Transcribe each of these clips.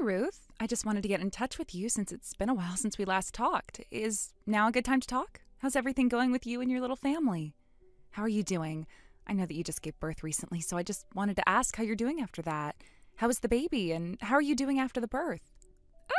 Ruth. I just wanted to get in touch with you since it's been a while since we last talked. Is now a good time to talk? How's everything going with you and your little family? How are you doing? I know that you just gave birth recently, so I just wanted to ask how you're doing after that. How is the baby, and how are you doing after the birth?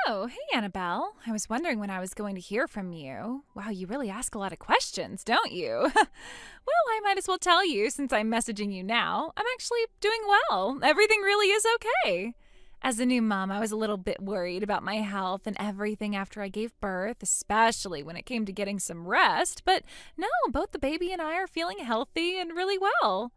Oh, hey, Annabelle. I was wondering when I was going to hear from you. Wow, you really ask a lot of questions, don't you? Well, I might as well tell you since I'm messaging you now. I'm actually doing well. Everything really is okay. As a new mom, I was a little bit worried about my health and everything after I gave birth, especially when it came to getting some rest. But no, both the baby and I are feeling healthy and really well.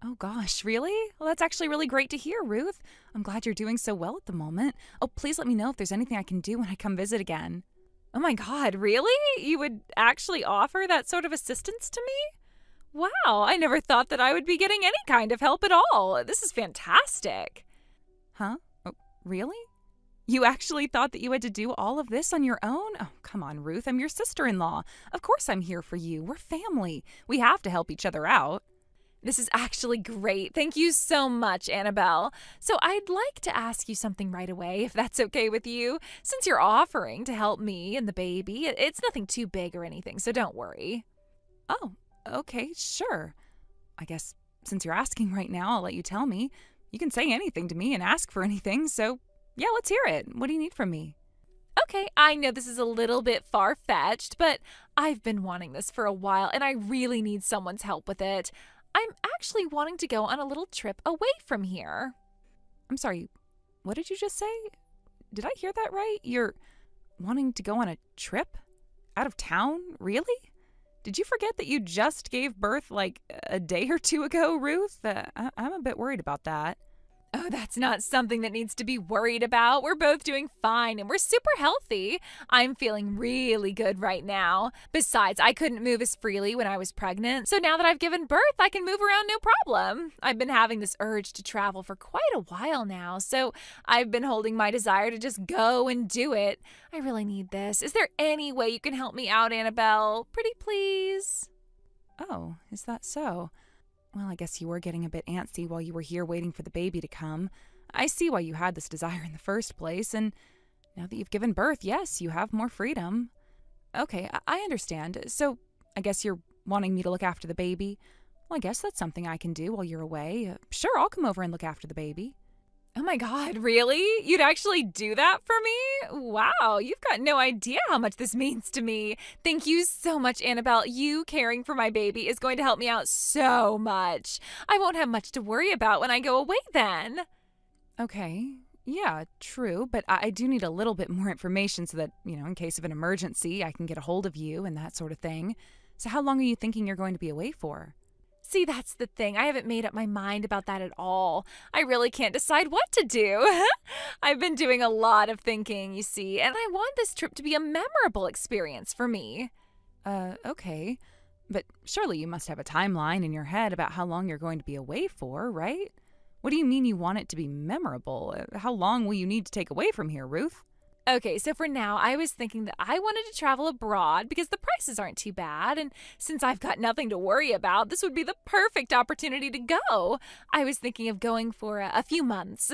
Oh gosh, really? Well, that's actually really great to hear, Ruth. I'm glad you're doing so well at the moment. Oh, please let me know if there's anything I can do when I come visit again. Oh my God, really? You would actually offer that sort of assistance to me? Wow, I never thought that I would be getting any kind of help at all. This is fantastic. Huh? Oh, really? You actually thought that you had to do all of this on your own? Oh, come on, Ruth. I'm your sister-in-law. Of course I'm here for you. We're family. We have to help each other out. This is actually great. Thank you so much, Annabelle. So I'd like to ask you something right away, if that's okay with you. Since you're offering to help me and the baby, it's nothing too big or anything, so don't worry. Oh, okay, sure. I guess since you're asking right now, I'll let you tell me. You can say anything to me and ask for anything, so yeah, let's hear it. What do you need from me? Okay, I know this is a little bit far-fetched, but I've been wanting this for a while, and I really need someone's help with it. I'm actually wanting to go on a little trip away from here. I'm sorry, what did you just say? Did I hear that right? You're wanting to go on a trip? Out of town? Really? Did you forget that you just gave birth like a day or two ago, Ruth? I'm a bit worried about that. Oh, that's not something that needs to be worried about. We're both doing fine and we're super healthy. I'm feeling really good right now. Besides, I couldn't move as freely when I was pregnant, so now that I've given birth, I can move around no problem. I've been having this urge to travel for quite a while now, so I've been holding my desire to just go and do it. I really need this. Is there any way you can help me out, Annabelle? Pretty please. Oh, is that so? Well, I guess you were getting a bit antsy while you were here waiting for the baby to come. I see why you had this desire in the first place, and now that you've given birth, yes, you have more freedom. Okay, I understand. So, I guess you're wanting me to look after the baby? Well, I guess that's something I can do while you're away. Sure, I'll come over and look after the baby. Oh my God, really? You'd actually do that for me? Wow, you've got no idea how much this means to me. Thank you so much, Annabelle. You caring for my baby is going to help me out so much. I won't have much to worry about when I go away then. Okay, yeah, true, but I do need a little bit more information so that, in case of an emergency, I can get a hold of you and that sort of thing. So how long are you thinking you're going to be away for? See, that's the thing. I haven't made up my mind about that at all. I really can't decide what to do. I've been doing a lot of thinking, you see, and I want this trip to be a memorable experience for me. Okay. But surely you must have a timeline in your head about how long you're going to be away for, right? What do you mean you want it to be memorable? How long will you need to take away from here, Ruth? Okay, so for now, I was thinking that I wanted to travel abroad because the prices aren't too bad, and since I've got nothing to worry about, this would be the perfect opportunity to go. I was thinking of going for a few months.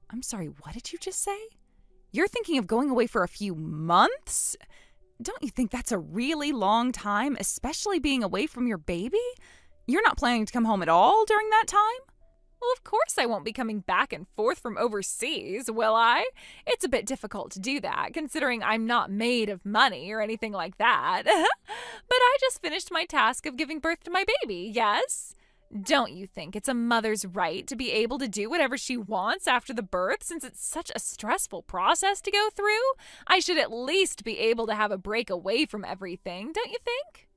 I'm sorry, what did you just say? You're thinking of going away for a few months? Don't you think that's a really long time, especially being away from your baby? You're not planning to come home at all during that time? Well, of course I won't be coming back and forth from overseas, will I? It's a bit difficult to do that, considering I'm not made of money or anything like that. But I just finished my task of giving birth to my baby, yes? Don't you think it's a mother's right to be able to do whatever she wants after the birth, since it's such a stressful process to go through? I should at least be able to have a break away from everything, don't you think?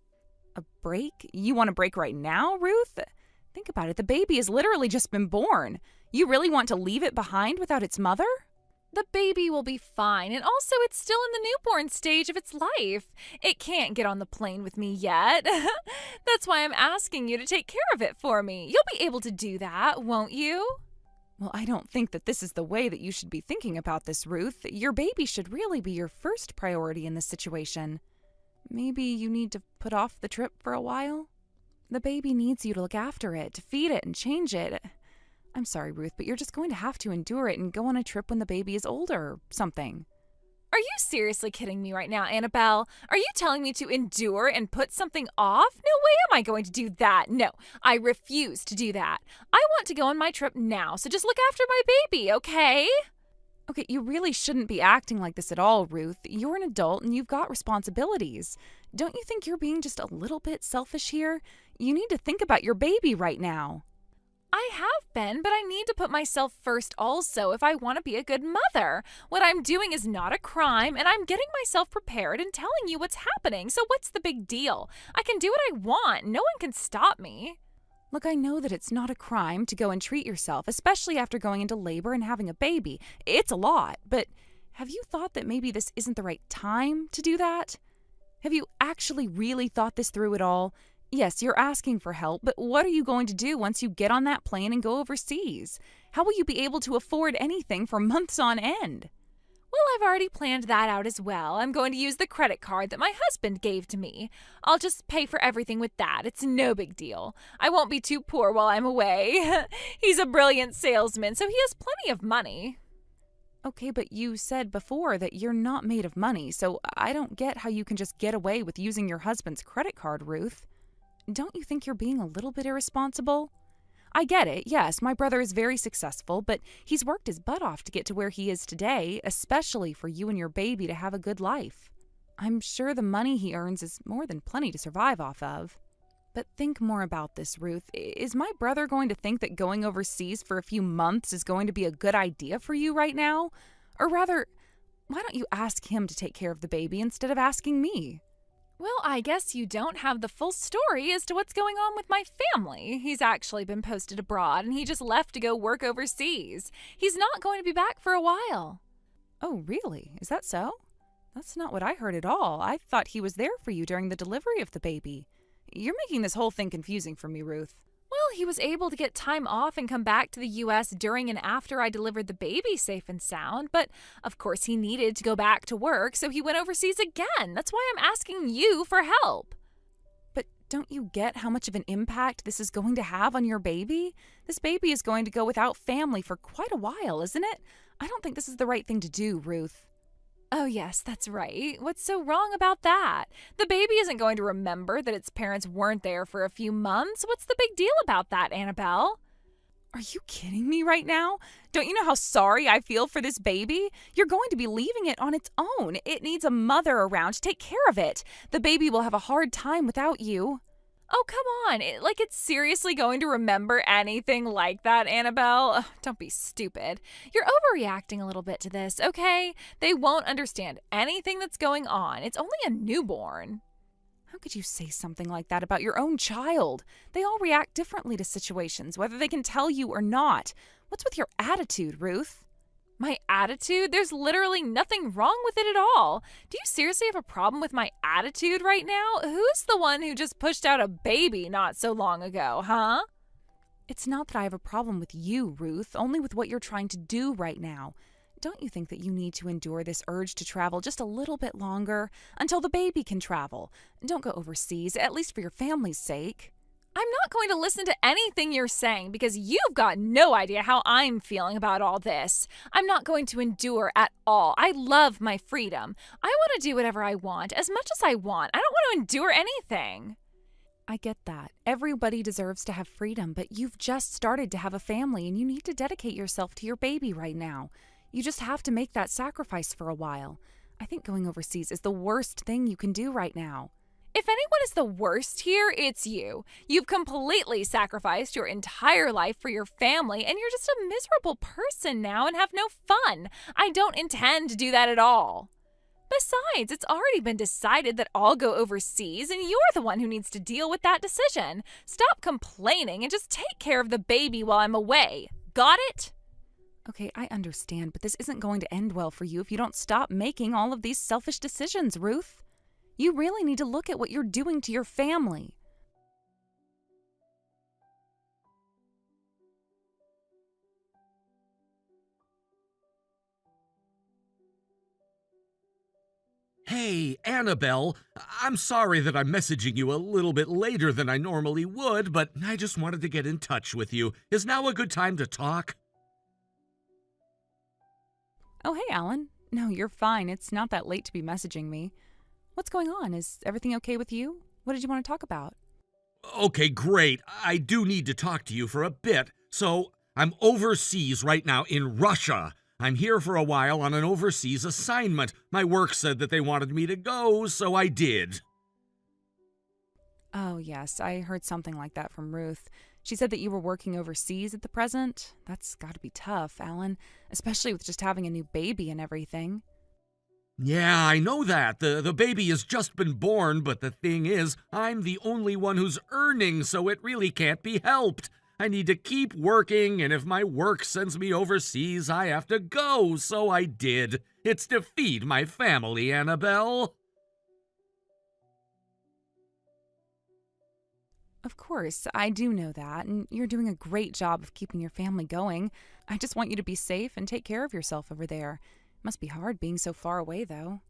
A break? You want a break right now, Ruth? Think about it. The baby has literally just been born. You really want to leave it behind without its mother? The baby will be fine, and also it's still in the newborn stage of its life. It can't get on the plane with me yet. That's why I'm asking you to take care of it for me. You'll be able to do that, won't you? Well, I don't think that this is the way that you should be thinking about this, Ruth. Your baby should really be your first priority in this situation. Maybe you need to put off the trip for a while? The baby needs you to look after it, to feed it and change it. I'm sorry, Ruth, but you're just going to have to endure it and go on a trip when the baby is older or something. Are you seriously kidding me right now, Annabelle? Are you telling me to endure and put something off? No way am I going to do that. No, I refuse to do that. I want to go on my trip now, so just look after my baby, okay? Okay, you really shouldn't be acting like this at all, Ruth. You're an adult and you've got responsibilities. Don't you think you're being just a little bit selfish here? You need to think about your baby right now. I have been, but I need to put myself first also if I want to be a good mother. What I'm doing is not a crime, and I'm getting myself prepared and telling you what's happening, so what's the big deal? I can do what I want. No one can stop me. Look, I know that it's not a crime to go and treat yourself, especially after going into labor and having a baby. It's a lot, but have you thought that maybe this isn't the right time to do that? Have you actually really thought this through at all? Yes, you're asking for help, but what are you going to do once you get on that plane and go overseas? How will you be able to afford anything for months on end? Well, I've already planned that out as well. I'm going to use the credit card that my husband gave to me. I'll just pay for everything with that. It's no big deal. I won't be too poor while I'm away. He's a brilliant salesman, so he has plenty of money. Okay, but you said before that you're not made of money, so I don't get how you can just get away with using your husband's credit card, Ruth. Don't you think you're being a little bit irresponsible? I get it, yes, my brother is very successful, but he's worked his butt off to get to where he is today, especially for you and your baby to have a good life. I'm sure the money he earns is more than plenty to survive off of. But think more about this, Ruth. Is my brother going to think that going overseas for a few months is going to be a good idea for you right now? Or rather, why don't you ask him to take care of the baby instead of asking me? Well, I guess you don't have the full story as to what's going on with my family. He's actually been posted abroad and he just left to go work overseas. He's not going to be back for a while. Oh, really? Is that so? That's not what I heard at all. I thought he was there for you during the delivery of the baby. You're making this whole thing confusing for me, Ruth. Well, he was able to get time off and come back to the U.S. during and after I delivered the baby safe and sound, but of course he needed to go back to work, so he went overseas again. That's why I'm asking you for help. But don't you get how much of an impact this is going to have on your baby? This baby is going to go without family for quite a while, isn't it? I don't think this is the right thing to do, Ruth. Oh, yes, that's right. What's so wrong about that? The baby isn't going to remember that its parents weren't there for a few months. What's the big deal about that, Annabelle? Are you kidding me right now? Don't you know how sorry I feel for this baby? You're going to be leaving it on its own. It needs a mother around to take care of it. The baby will have a hard time without you. Oh, come on. It's seriously going to remember anything like that, Annabelle? Ugh, don't be stupid. You're overreacting a little bit to this, okay? They won't understand anything that's going on. It's only a newborn. How could you say something like that about your own child? They all react differently to situations, whether they can tell you or not. What's with your attitude, Ruth? My attitude? There's literally nothing wrong with it at all. Do you seriously have a problem with my attitude right now? Who's the one who just pushed out a baby not so long ago, huh? It's not that I have a problem with you, Ruth, only with what you're trying to do right now. Don't you think that you need to endure this urge to travel just a little bit longer until the baby can travel? Don't go overseas, at least for your family's sake. I'm not going to listen to anything you're saying because you've got no idea how I'm feeling about all this. I'm not going to endure at all. I love my freedom. I want to do whatever I want, as much as I want. I don't want to endure anything. I get that. Everybody deserves to have freedom, but you've just started to have a family and you need to dedicate yourself to your baby right now. You just have to make that sacrifice for a while. I think going overseas is the worst thing you can do right now. If anyone is the worst here, it's you. You've completely sacrificed your entire life for your family, and you're just a miserable person now and have no fun. I don't intend to do that at all. Besides, it's already been decided that I'll go overseas, and you're the one who needs to deal with that decision. Stop complaining and just take care of the baby while I'm away. Got it? Okay, I understand, but this isn't going to end well for you if you don't stop making all of these selfish decisions, Ruth. You really need to look at what you're doing to your family. Hey, Annabelle, I'm sorry that I'm messaging you a little bit later than I normally would, but I just wanted to get in touch with you. Is now a good time to talk? Oh, hey, Alan. No, you're fine. It's not that late to be messaging me. What's going on? Is everything okay with you? What did you want to talk about? Okay, great. I do need to talk to you for a bit. So, I'm overseas right now in Russia. I'm here for a while on an overseas assignment. My work said that they wanted me to go, so I did. Oh, yes, I heard something like that from Ruth. She said that you were working overseas at the present. That's got to be tough, Alan, especially with just having a new baby and everything. Yeah, I know that. The baby has just been born, but the thing is, I'm the only one who's earning, so it really can't be helped. I need to keep working, and if my work sends me overseas, I have to go, so I did. It's to feed my family, Annabelle. Of course, I do know that, and you're doing a great job of keeping your family going. I just want you to be safe and take care of yourself over there. Must be hard being so far away, though.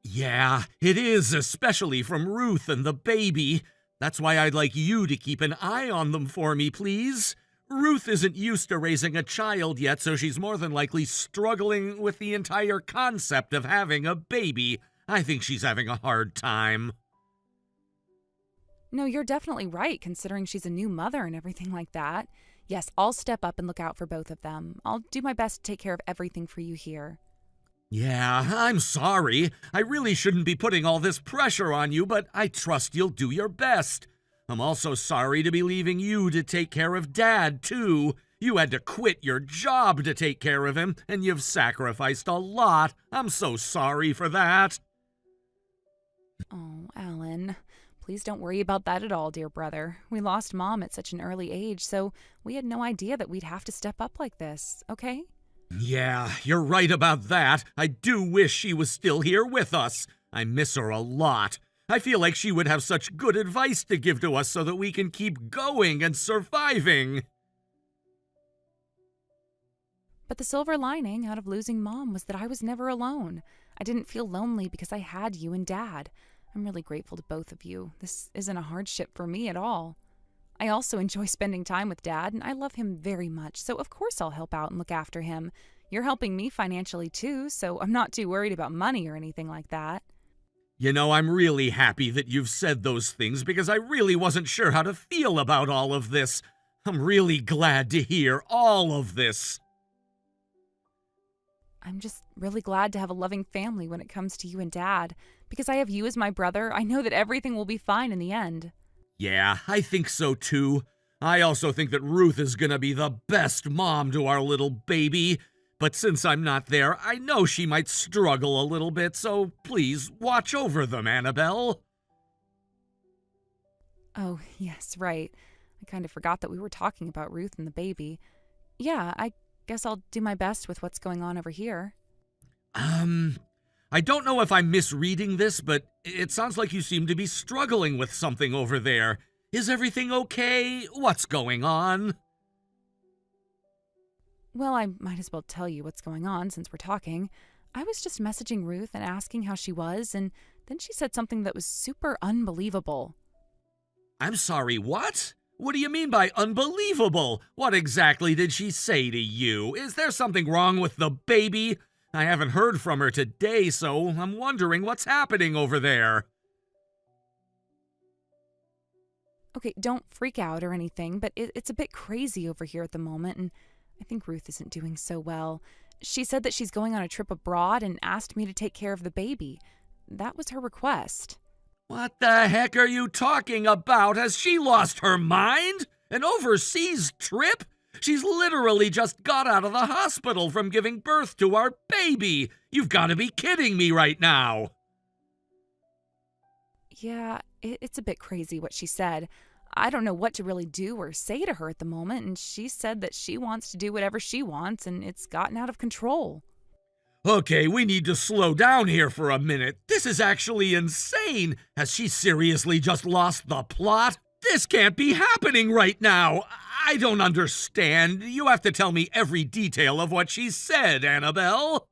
Yeah, it is, especially from Ruth and the baby. That's why I'd like you to keep an eye on them for me, please. Ruth isn't used to raising a child yet, so she's more than likely struggling with the entire concept of having a baby. I think she's having a hard time. No, you're definitely right, considering she's a new mother and everything like that. Yes, I'll step up and look out for both of them. I'll do my best to take care of everything for you here. Yeah, I'm sorry. I really shouldn't be putting all this pressure on you, but I trust you'll do your best. I'm also sorry to be leaving you to take care of Dad, too. You had to quit your job to take care of him, and you've sacrificed a lot. I'm so sorry for that. Oh, Alan, please don't worry about that at all, dear brother. We lost Mom at such an early age, so we had no idea that we'd have to step up like this, okay? Yeah, you're right about that. I do wish she was still here with us. I miss her a lot. I feel like she would have such good advice to give to us so that we can keep going and surviving. But the silver lining out of losing Mom was that I was never alone. I didn't feel lonely because I had you and Dad. I'm really grateful to both of you. This isn't a hardship for me at all. I also enjoy spending time with Dad, and I love him very much, so of course I'll help out and look after him. You're helping me financially too, so I'm not too worried about money or anything like that. You know, I'm really happy that you've said those things because I really wasn't sure how to feel about all of this. I'm really glad to hear all of this. I'm just really glad to have a loving family when it comes to you and Dad. Because I have you as my brother, I know that everything will be fine in the end. Yeah, I think so too. I also think that Ruth is gonna be the best mom to our little baby. But since I'm not there, I know she might struggle a little bit, so please watch over them, Annabelle. Oh, yes, right. I kind of forgot that we were talking about Ruth and the baby. Yeah, I guess I'll do my best with what's going on over here. I don't know if I'm misreading this, but it sounds like you seem to be struggling with something over there. Is everything okay? What's going on? Well, I might as well tell you what's going on since we're talking. I was just messaging Ruth and asking how she was, and then she said something that was super unbelievable. I'm sorry, what? What do you mean by unbelievable? What exactly did she say to you? Is there something wrong with the baby? I haven't heard from her today, so I'm wondering what's happening over there. Okay, don't freak out or anything, but it's a bit crazy over here at the moment, and I think Ruth isn't doing so well. She said that she's going on a trip abroad and asked me to take care of the baby. That was her request. What the heck are you talking about? Has she lost her mind? An overseas trip? She's literally just got out of the hospital from giving birth to our baby. You've got to be kidding me right now. Yeah, it's a bit crazy what she said. I don't know what to really do or say to her at the moment, and she said that she wants to do whatever she wants, and it's gotten out of control. Okay, we need to slow down here for a minute. This is actually insane. Has she seriously just lost the plot? This can't be happening right now. I don't understand. You have to tell me every detail of what she said, Annabelle.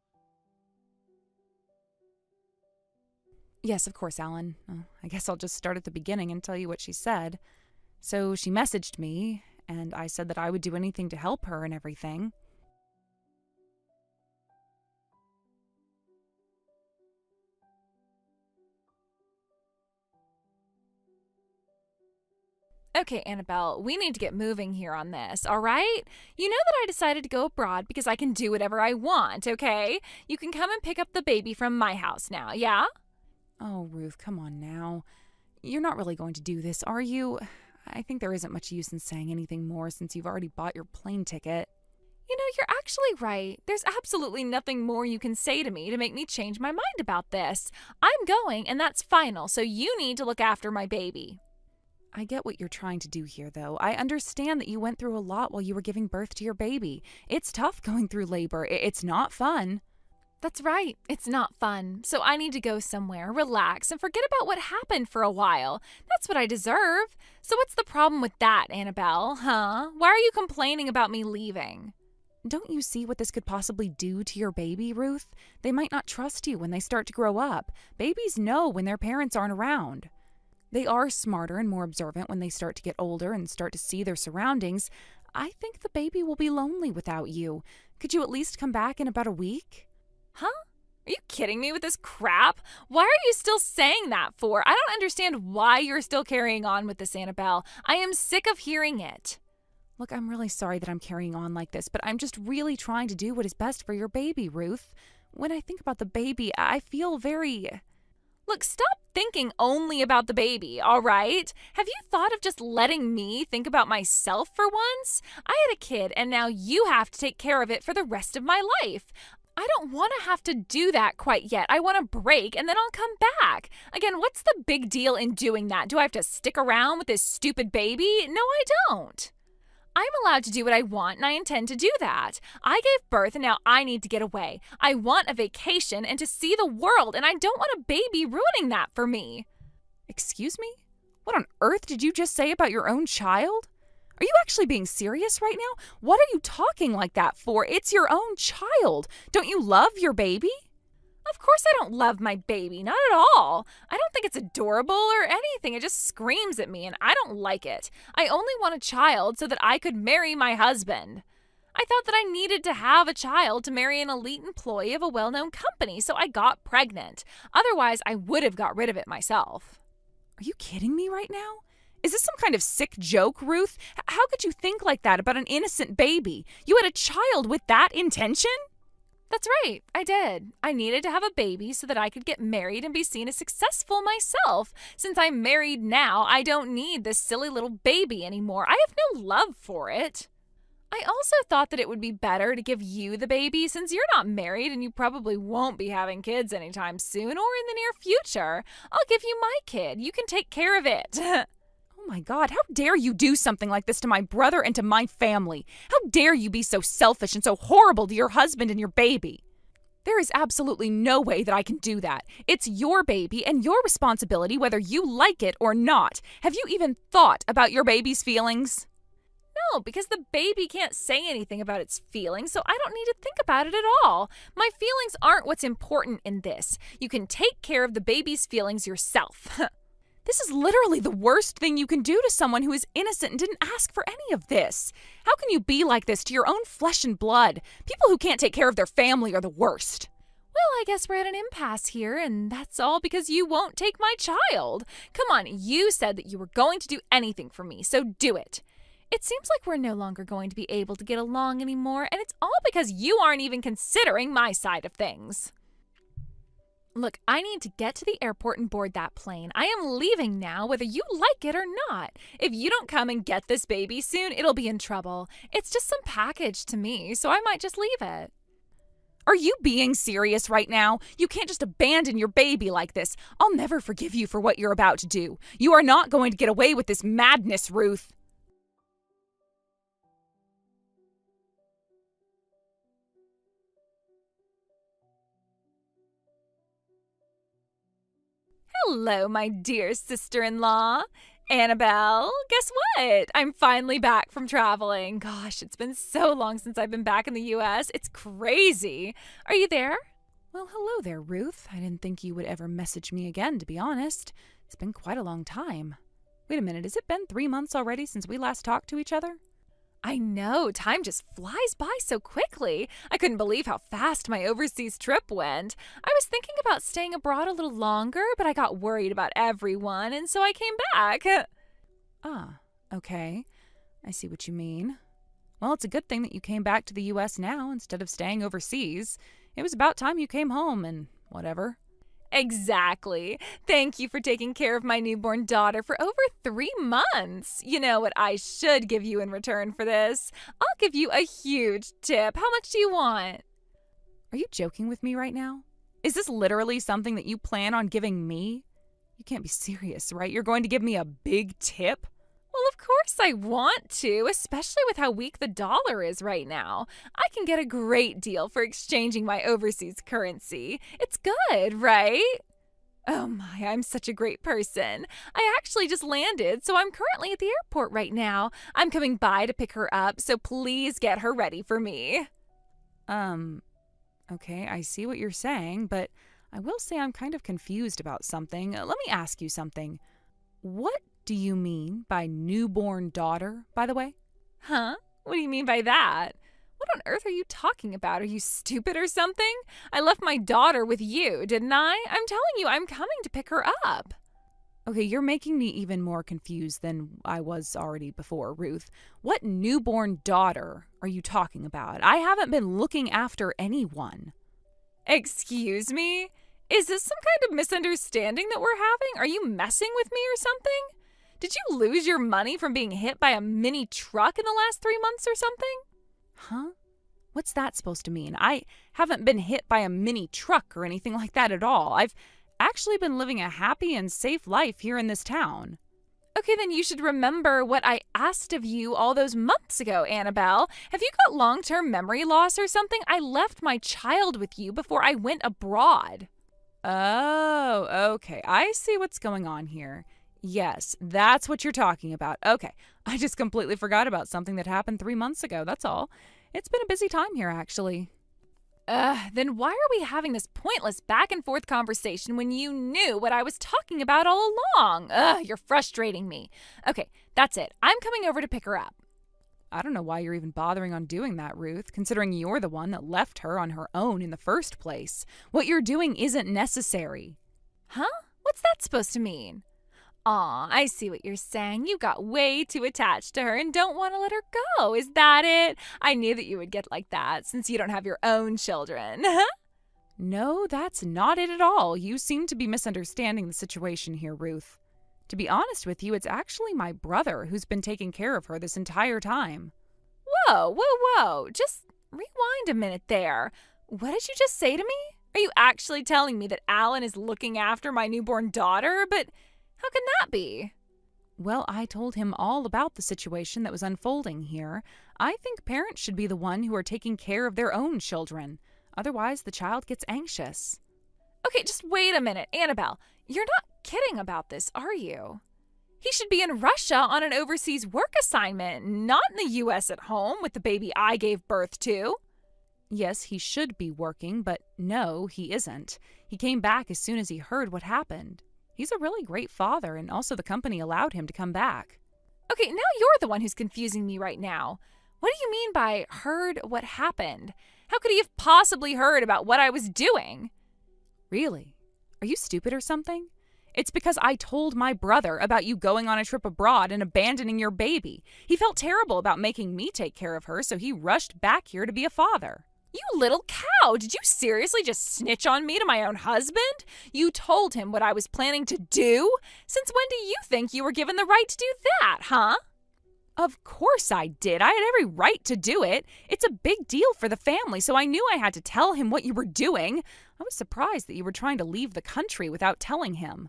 Yes, of course, Alan. I guess I'll just start at the beginning and tell you what she said. So she messaged me, and I said that I would do anything to help her and everything. Okay, Annabelle, we need to get moving here on this, all right? You know that I decided to go abroad because I can do whatever I want, okay? You can come and pick up the baby from my house now, yeah? Oh, Ruth, come on now. You're not really going to do this, are you? I think there isn't much use in saying anything more since you've already bought your plane ticket. You know, you're actually right. There's absolutely nothing more you can say to me to make me change my mind about this. I'm going, and that's final, so you need to look after my baby. I get what you're trying to do here, though. I understand that you went through a lot while you were giving birth to your baby. It's tough going through labor. It's not fun. That's right. It's not fun. So I need to go somewhere, relax, and forget about what happened for a while. That's what I deserve. So what's the problem with that, Annabelle? Huh? Why are you complaining about me leaving? Don't you see what this could possibly do to your baby, Ruth? They might not trust you when they start to grow up. Babies know when their parents aren't around. They are smarter and more observant when they start to get older and start to see their surroundings. I think the baby will be lonely without you. Could you at least come back in about a week? Huh? Are you kidding me with this crap? Why are you still saying that for? I don't understand why you're still carrying on with this, Annabelle. I am sick of hearing it. Look, I'm really sorry that I'm carrying on like this, but I'm just really trying to do what is best for your baby, Ruth. When I think about the baby, I feel very... Look, stop thinking only about the baby, all right? Have you thought of just letting me think about myself for once? I had a kid, and now you have to take care of it for the rest of my life. I don't want to have to do that quite yet. I want a break, and then I'll come back. Again, what's the big deal in doing that? Do I have to stick around with this stupid baby? No, I don't. I'm allowed to do what I want, and I intend to do that. I gave birth, and now I need to get away. I want a vacation and to see the world, and I don't want a baby ruining that for me. Excuse me? What on earth did you just say about your own child? Are you actually being serious right now? What are you talking like that for? It's your own child. Don't you love your baby? Of course I don't love my baby, not at all. I don't think it's adorable or anything. It just screams at me and I don't like it. I only want a child so that I could marry my husband. I thought that I needed to have a child to marry an elite employee of a well-known company, so I got pregnant. Otherwise, I would have got rid of it myself. Are you kidding me right now? Is this some kind of sick joke, Ruth? How could you think like that about an innocent baby? You had a child with that intention? That's right, I did. I needed to have a baby so that I could get married and be seen as successful myself. Since I'm married now, I don't need this silly little baby anymore. I have no love for it. I also thought that it would be better to give you the baby since you're not married and you probably won't be having kids anytime soon or in the near future. I'll give you my kid. You can take care of it. Oh my God, how dare you do something like this to my brother and to my family? How dare you be so selfish and so horrible to your husband and your baby? There is absolutely no way that I can do that. It's your baby and your responsibility whether you like it or not. Have you even thought about your baby's feelings? No, because the baby can't say anything about its feelings, so I don't need to think about it at all. My feelings aren't what's important in this. You can take care of the baby's feelings yourself. This is literally the worst thing you can do to someone who is innocent and didn't ask for any of this. How can you be like this to your own flesh and blood? People who can't take care of their family are the worst. Well, I guess we're at an impasse here, and that's all because you won't take my child. Come on, you said that you were going to do anything for me, so do it. It seems like we're no longer going to be able to get along anymore, and it's all because you aren't even considering my side of things. Look, I need to get to the airport and board that plane. I am leaving now, whether you like it or not. If you don't come and get this baby soon, it'll be in trouble. It's just some package to me, so I might just leave it. Are you being serious right now? You can't just abandon your baby like this. I'll never forgive you for what you're about to do. You are not going to get away with this madness, Ruth. Hello, my dear sister-in-law. Annabelle, guess what? I'm finally back from traveling. Gosh, it's been so long since I've been back in the U.S. It's crazy. Are you there? Well, hello there, Ruth. I didn't think you would ever message me again, to be honest. It's been quite a long time. Wait a minute, has it been 3 months already since we last talked to each other? I know, time just flies by so quickly. I couldn't believe how fast my overseas trip went. I was thinking about staying abroad a little longer, but I got worried about everyone, and so I came back. Ah, okay. I see what you mean. Well, it's a good thing that you came back to the U.S. now instead of staying overseas. It was about time you came home and whatever. Exactly. Thank you for taking care of my newborn daughter for over 3 months. You know what I should give you in return for this? I'll give you a huge tip. How much do you want? Are you joking with me right now? Is this literally something that you plan on giving me? You can't be serious, right? You're going to give me a big tip? Well, of course I want to, especially with how weak the dollar is right now. I can get a great deal for exchanging my overseas currency. It's good, right? Oh my, I'm such a great person. I actually just landed, so I'm currently at the airport right now. I'm coming by to pick her up, so please get her ready for me. Okay, I see what you're saying, but I will say I'm kind of confused about something. Let me ask you something. What do you mean by newborn daughter, by the way? Huh? What do you mean by that? What on earth are you talking about? Are you stupid or something? I left my daughter with you, didn't I? I'm telling you, I'm coming to pick her up. Okay, you're making me even more confused than I was already before, Ruth. What newborn daughter are you talking about? I haven't been looking after anyone. Excuse me? Is this some kind of misunderstanding that we're having? Are you messing with me or something? Did you lose your money from being hit by a mini truck in the last 3 months or something? Huh? What's that supposed to mean? I haven't been hit by a mini truck or anything like that at all. I've actually been living a happy and safe life here in this town. Okay, then you should remember what I asked of you all those months ago, Annabelle. Have you got long-term memory loss or something? I left my child with you before I went abroad. Oh, okay. I see what's going on here. Yes, that's what you're talking about. Okay, I just completely forgot about something that happened 3 months ago, that's all. It's been a busy time here, actually. Then why are we having this pointless back and forth conversation when you knew what I was talking about all along? You're frustrating me. Okay, that's it. I'm coming over to pick her up. I don't know why you're even bothering on doing that, Ruth, considering you're the one that left her on her own in the first place. What you're doing isn't necessary. Huh? What's that supposed to mean? Aw, I see what you're saying. You got way too attached to her and don't want to let her go. Is that it? I knew that you would get like that since you don't have your own children. No, that's not it at all. You seem to be misunderstanding the situation here, Ruth. To be honest with you, it's actually my brother who's been taking care of her this entire time. Whoa. Just rewind a minute there. What did you just say to me? Are you actually telling me that Alan is looking after my newborn daughter? But how can that be? Well, I told him all about the situation that was unfolding here. I think parents should be the one who are taking care of their own children. Otherwise, the child gets anxious. Okay, just wait a minute, Annabelle. You're not kidding about this, are you? He should be in Russia on an overseas work assignment, not in the U.S. at home with the baby I gave birth to. Yes, he should be working, but no, he isn't. He came back as soon as he heard what happened. He's a really great father, and also the company allowed him to come back. Okay, now you're the one who's confusing me right now. What do you mean by heard what happened? How could he have possibly heard about what I was doing? Really? Are you stupid or something? It's because I told my brother about you going on a trip abroad and abandoning your baby. He felt terrible about making me take care of her, so he rushed back here to be a father. You little cow! Did you seriously just snitch on me to my own husband? You told him what I was planning to do? Since when do you think you were given the right to do that, huh? Of course I did. I had every right to do it. It's a big deal for the family, so I knew I had to tell him what you were doing. I was surprised that you were trying to leave the country without telling him.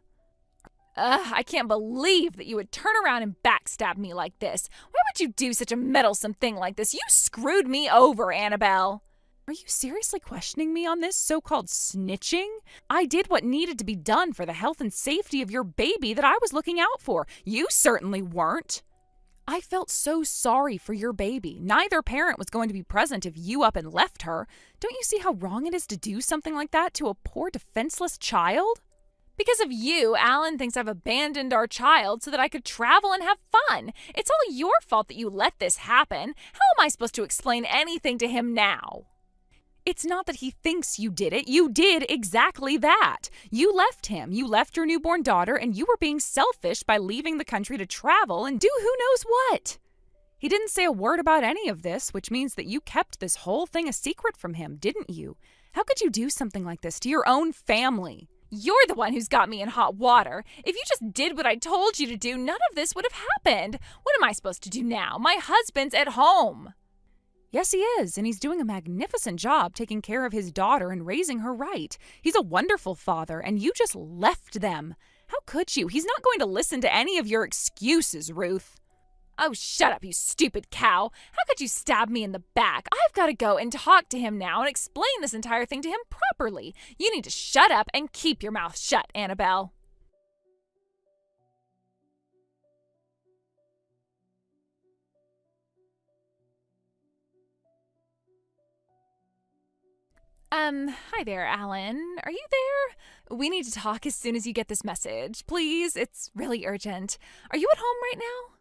I can't believe that you would turn around and backstab me like this. Why would you do such a meddlesome thing like this? You screwed me over, Annabelle. Are you seriously questioning me on this so-called snitching? I did what needed to be done for the health and safety of your baby that I was looking out for. You certainly weren't. I felt so sorry for your baby. Neither parent was going to be present if you up and left her. Don't you see how wrong it is to do something like that to a poor defenseless child? Because of you, Alan thinks I've abandoned our child so that I could travel and have fun. It's all your fault that you let this happen. How am I supposed to explain anything to him now? It's not that he thinks you did it. You did exactly that. You left him. You left your newborn daughter, and you were being selfish by leaving the country to travel and do who knows what. He didn't say a word about any of this, which means that you kept this whole thing a secret from him, didn't you? How could you do something like this to your own family? You're the one who's got me in hot water. If you just did what I told you to do, none of this would have happened. What am I supposed to do now? My husband's at home. Yes, he is, and he's doing a magnificent job taking care of his daughter and raising her right. He's a wonderful father, and you just left them. How could you? He's not going to listen to any of your excuses, Ruth. Oh, shut up, you stupid cow. How could you stab me in the back? I've got to go and talk to him now and explain this entire thing to him properly. You need to shut up and keep your mouth shut, Annabelle. Hi there, Alan. Are you there? We need to talk as soon as you get this message. Please, it's really urgent. Are you at home right now?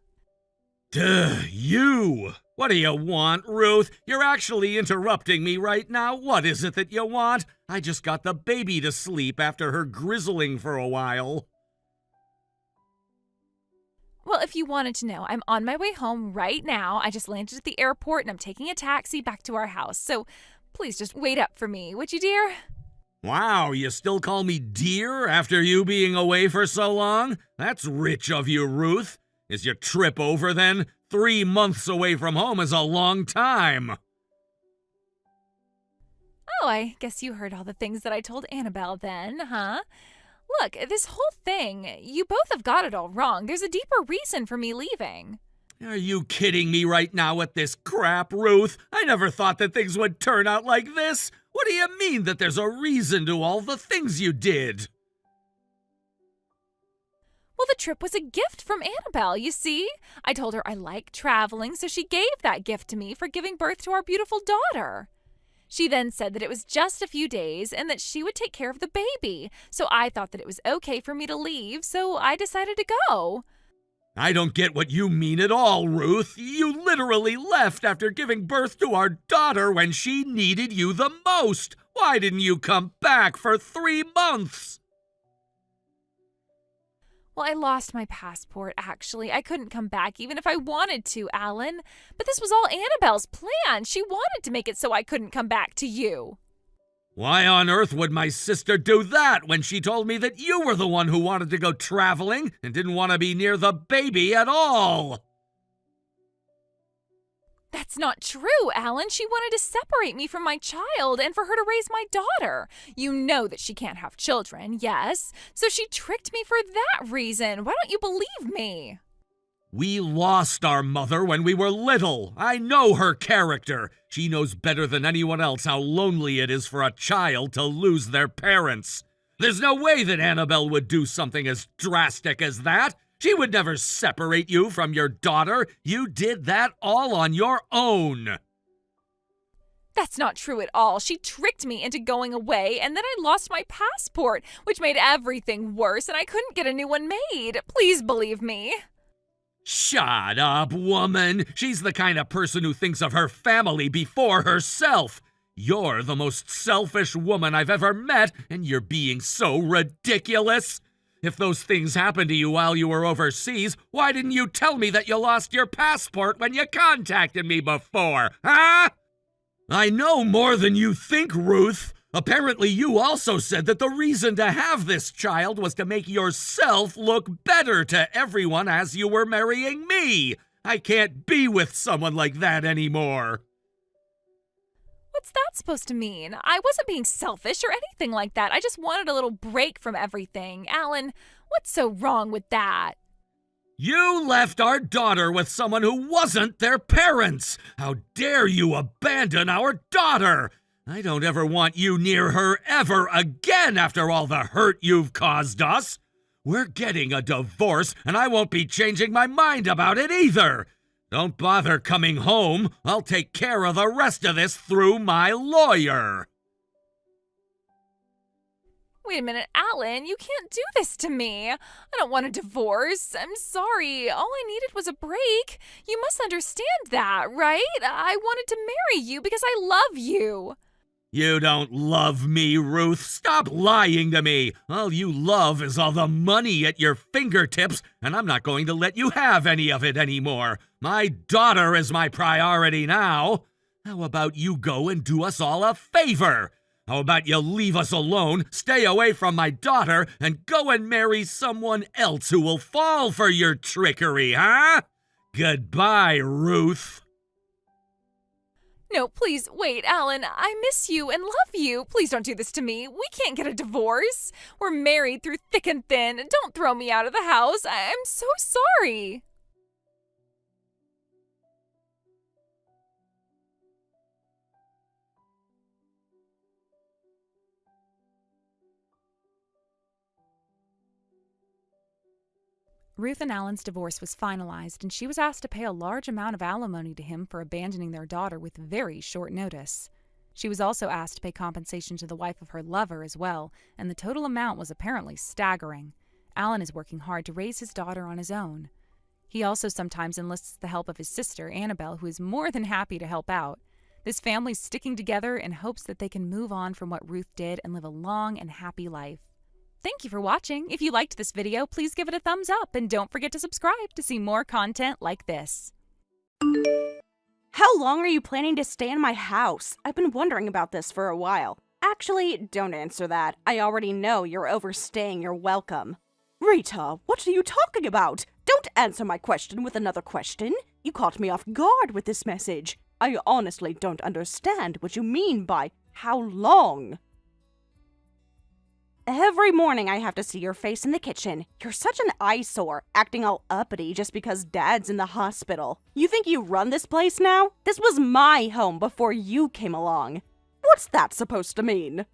Duh, you! What do you want, Ruth? You're actually interrupting me right now. What is it that you want? I just got the baby to sleep after her grizzling for a while. Well, if you wanted to know, I'm on my way home right now. I just landed at the airport and I'm taking a taxi back to our house. So please just wait up for me, would you, dear? Wow, you still call me dear after you being away for so long? That's rich of you, Ruth. Is your trip over then? 3 months away from home is a long time. Oh, I guess you heard all the things that I told Annabelle then, huh? Look, this whole thing, you both have got it all wrong. There's a deeper reason for me leaving. Are you kidding me right now with this crap, Ruth? I never thought that things would turn out like this. What do you mean that there's a reason to all the things you did? Well, the trip was a gift from Annabelle, you see. I told her I like traveling, so she gave that gift to me for giving birth to our beautiful daughter. She then said that it was just a few days and that she would take care of the baby. So I thought that it was okay for me to leave, so I decided to go. I don't get what you mean at all, Ruth. You literally left after giving birth to our daughter when she needed you the most. Why didn't you come back for 3 months? Well, I lost my passport, actually. I couldn't come back even if I wanted to, Alan. But this was all Annabelle's plan. She wanted to make it so I couldn't come back to you. Why on earth would my sister do that when she told me that you were the one who wanted to go traveling and didn't want to be near the baby at all? That's not true, Alan. She wanted to separate me from my child and for her to raise my daughter. You know that she can't have children, yes? So she tricked me for that reason. Why don't you believe me? We lost our mother when we were little. I know her character. She knows better than anyone else how lonely it is for a child to lose their parents. There's no way that Annabelle would do something as drastic as that. She would never separate you from your daughter. You did that all on your own. That's not true at all. She tricked me into going away, and then I lost my passport, which made everything worse, and I couldn't get a new one made. Please believe me. Shut up, woman. She's the kind of person who thinks of her family before herself. You're the most selfish woman I've ever met, and you're being so ridiculous. If those things happened to you while you were overseas, why didn't you tell me that you lost your passport when you contacted me before, huh? I know more than you think, Ruth. Apparently you also said that the reason to have this child was to make yourself look better to everyone as you were marrying me. I can't be with someone like that anymore. What's that supposed to mean? I wasn't being selfish or anything like that. I just wanted a little break from everything. Alan, what's so wrong with that? You left our daughter with someone who wasn't their parents. How dare you abandon our daughter? I don't ever want you near her ever again after all the hurt you've caused us. We're getting a divorce, and I won't be changing my mind about it either. Don't bother coming home. I'll take care of the rest of this through my lawyer. Wait a minute, Alan, you can't do this to me. I don't want a divorce. I'm sorry. All I needed was a break. You must understand that, right? I wanted to marry you because I love you. You don't love me, Ruth. Stop lying to me. All you love is all the money at your fingertips, and I'm not going to let you have any of it anymore. My daughter is my priority now. How about you go and do us all a favor? How about you leave us alone, stay away from my daughter, and go and marry someone else who will fall for your trickery, huh? Goodbye, Ruth. No, please, wait, Alan. I miss you and love you. Please don't do this to me. We can't get a divorce. We're married through thick and thin. Don't throw me out of the house. I'm so sorry. Ruth and Alan's divorce was finalized, and she was asked to pay a large amount of alimony to him for abandoning their daughter with very short notice. She was also asked to pay compensation to the wife of her lover as well, and the total amount was apparently staggering. Alan is working hard to raise his daughter on his own. He also sometimes enlists the help of his sister, Annabelle, who is more than happy to help out. This family's sticking together in hopes that they can move on from what Ruth did and live a long and happy life. Thank you for watching. If you liked this video, please give it a thumbs up and don't forget to subscribe to see more content like this. How long are you planning to stay in my house? I've been wondering about this for a while. Actually, don't answer that. I already know you're overstaying your welcome. Rita, what are you talking about? Don't answer my question with another question. You caught me off guard with this message. I honestly don't understand what you mean by how long. Every morning I have to see your face in the kitchen. You're such an eyesore, acting all uppity just because Dad's in the hospital. You think you run this place now? This was my home before you came along. What's that supposed to mean?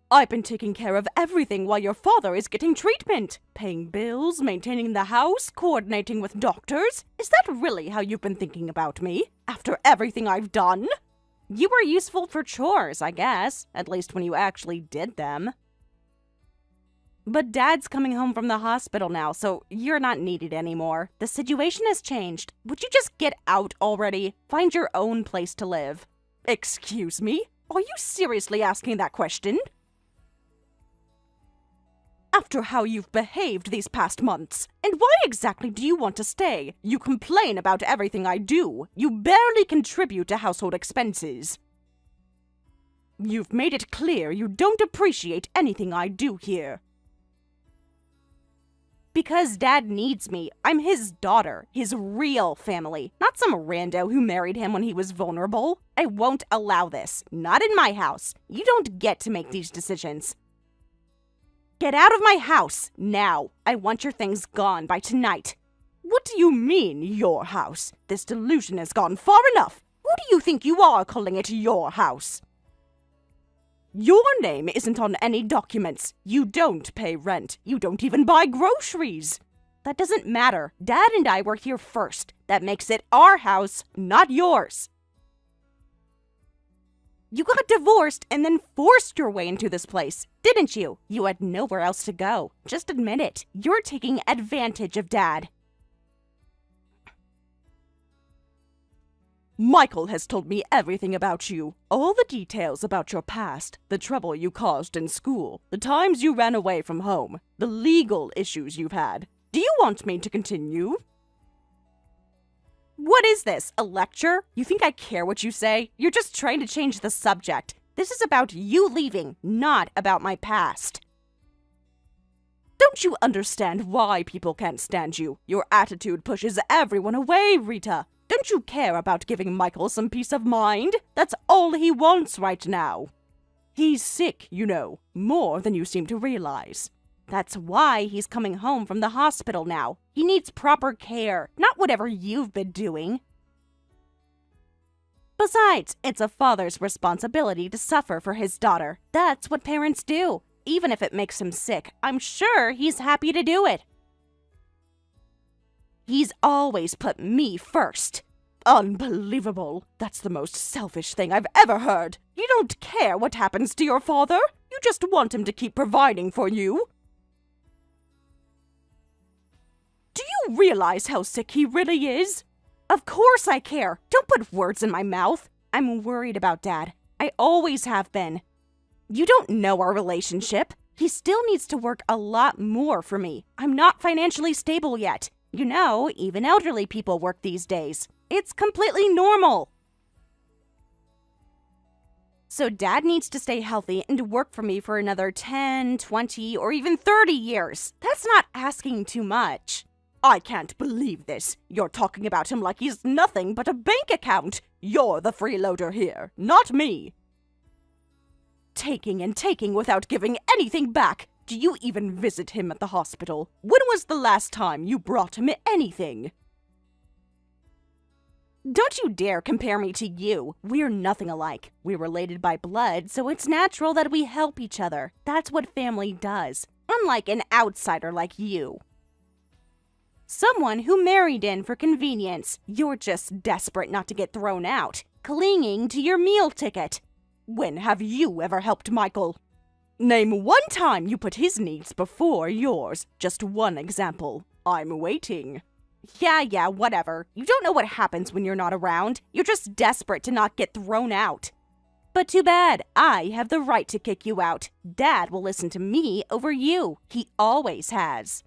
I've been taking care of everything while your father is getting treatment. Paying bills, maintaining the house, coordinating with doctors. Is that really how you've been thinking about me? After everything I've done? You were useful for chores, I guess, at least when you actually did them. But Dad's coming home from the hospital now, so you're not needed anymore. The situation has changed. Would you just get out already? Find your own place to live. Excuse me? Are you seriously asking that question? After how you've behaved these past months. And why exactly do you want to stay? You complain about everything I do. You barely contribute to household expenses. You've made it clear you don't appreciate anything I do here. Because Dad needs me. I'm his daughter, his real family, not some rando who married him when he was vulnerable. I won't allow this. Not in my house. You don't get to make these decisions. Get out of my house, now. I want your things gone by tonight. What do you mean, your house? This delusion has gone far enough. Who do you think you are calling it your house? Your name isn't on any documents. You don't pay rent. You don't even buy groceries. That doesn't matter. Dad and I were here first. That makes it our house, not yours. You got divorced and then forced your way into this place, didn't you? You had nowhere else to go. Just admit it. You're taking advantage of Dad. Michael has told me everything about you. All the details about your past, the trouble you caused in school, the times you ran away from home, the legal issues you've had. Do you want me to continue? What is this, a lecture? You think I care what you say? You're just trying to change the subject. This is about you leaving, not about my past. Don't you understand why people can't stand you? Your attitude pushes everyone away, Rita. Don't you care about giving Michael some peace of mind? That's all he wants right now. He's sick, you know, more than you seem to realize. That's why he's coming home from the hospital now. He needs proper care, not whatever you've been doing. Besides, it's a father's responsibility to suffer for his daughter. That's what parents do. Even if it makes him sick, I'm sure he's happy to do it. He's always put me first. Unbelievable. That's the most selfish thing I've ever heard. You don't care what happens to your father. You just want him to keep providing for you. Do you realize how sick he really is? Of course I care. Don't put words in my mouth. I'm worried about Dad. I always have been. You don't know our relationship. He still needs to work a lot more for me. I'm not financially stable yet. You know, even elderly people work these days. It's completely normal. So Dad needs to stay healthy and work for me for another 10, 20, or even 30 years. That's not asking too much. I can't believe this. You're talking about him like he's nothing but a bank account. You're the freeloader here, not me. Taking and taking without giving anything back. Do you even visit him at the hospital? When was the last time you brought him anything? Don't you dare compare me to you. We're nothing alike. We're related by blood, so it's natural that we help each other. That's what family does. Unlike an outsider like you. Someone who married in for convenience. You're just desperate not to get thrown out. Clinging to your meal ticket. When have you ever helped Michael? Name one time you put his needs before yours. Just one example. I'm waiting. Yeah, whatever. You don't know what happens when you're not around. You're just desperate to not get thrown out. But too bad. I have the right to kick you out. Dad will listen to me over you. He always has.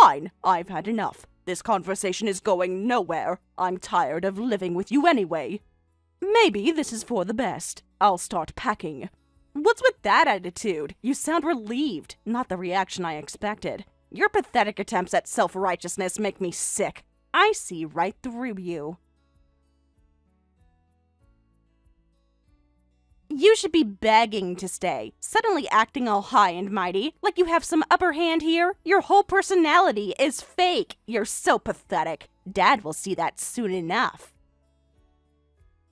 Fine. I've had enough. This conversation is going nowhere. I'm tired of living with you anyway. Maybe this is for the best. I'll start packing. What's with that attitude? You sound relieved. Not the reaction I expected. Your pathetic attempts at self-righteousness make me sick. I see right through you. You should be begging to stay, suddenly acting all high and mighty, like you have some upper hand here. Your whole personality is fake. You're so pathetic. Dad will see that soon enough.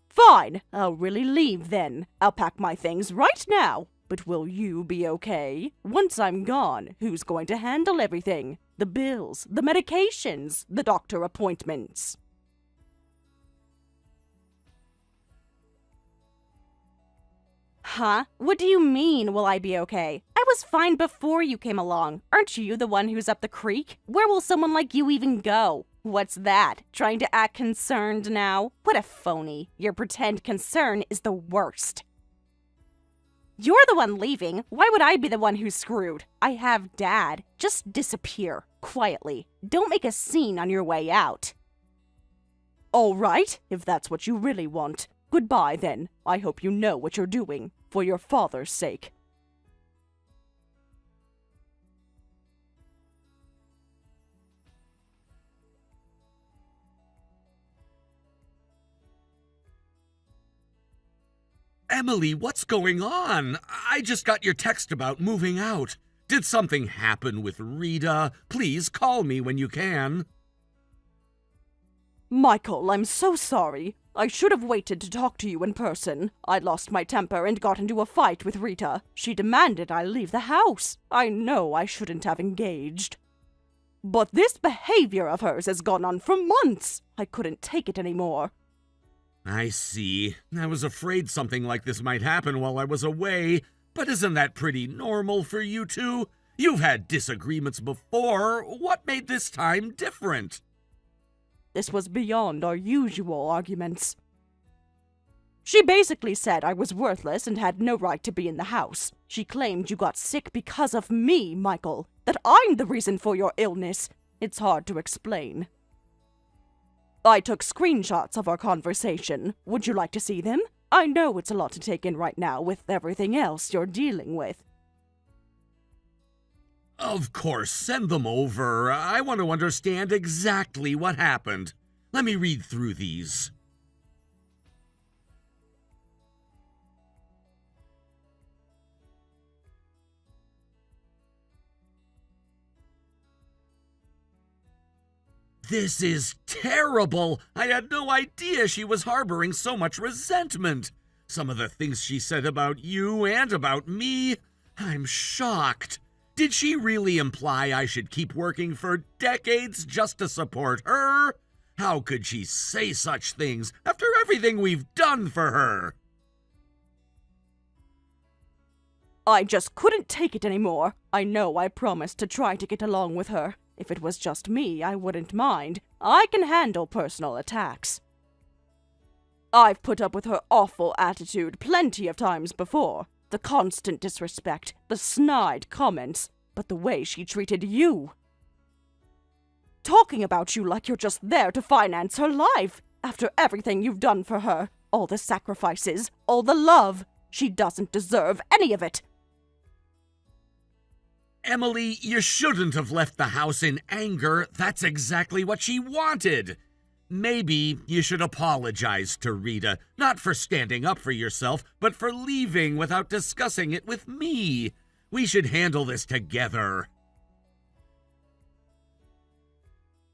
Fine, I'll really leave then. I'll pack my things right now. But will you be okay? Once I'm gone, who's going to handle everything? The bills, the medications, the doctor appointments. Huh? What do you mean, will I be okay? I was fine before you came along. Aren't you the one who's up the creek? Where will someone like you even go? What's that? Trying to act concerned now? What a phony. Your pretend concern is the worst. You're the one leaving. Why would I be the one who's screwed? I have Dad. Just disappear. Quietly. Don't make a scene on your way out. All right, if that's what you really want. Goodbye, then. I hope you know what you're doing, for your father's sake. Emily, what's going on? I just got your text about moving out. Did something happen with Rita? Please call me when you can. Michael, I'm so sorry. I should have waited to talk to you in person. I lost my temper and got into a fight with Rita. She demanded I leave the house. I know I shouldn't have engaged. But this behavior of hers has gone on for months. I couldn't take it anymore. I see. I was afraid something like this might happen while I was away, but isn't that pretty normal for you two? You've had disagreements before. What made this time different? This was beyond our usual arguments. She basically said I was worthless and had no right to be in the house. She claimed you got sick because of me, Michael, that I'm the reason for your illness. It's hard to explain. I took screenshots of our conversation. Would you like to see them? I know it's a lot to take in right now with everything else you're dealing with. Of course, send them over. I want to understand exactly what happened. Let me read through these. This is terrible. I had no idea she was harboring so much resentment. Some of the things she said about you and about me, I'm shocked. Did she really imply I should keep working for decades just to support her? How could she say such things after everything we've done for her? I just couldn't take it anymore. I know I promised to try to get along with her. If it was just me, I wouldn't mind. I can handle personal attacks. I've put up with her awful attitude plenty of times before. The constant disrespect, the snide comments, but the way she treated you. Talking about you like you're just there to finance her life. After everything you've done for her, all the sacrifices, all the love, she doesn't deserve any of it. Emily, you shouldn't have left the house in anger. That's exactly what she wanted. Maybe you should apologize to Rita, not for standing up for yourself, but for leaving without discussing it with me. We should handle this together.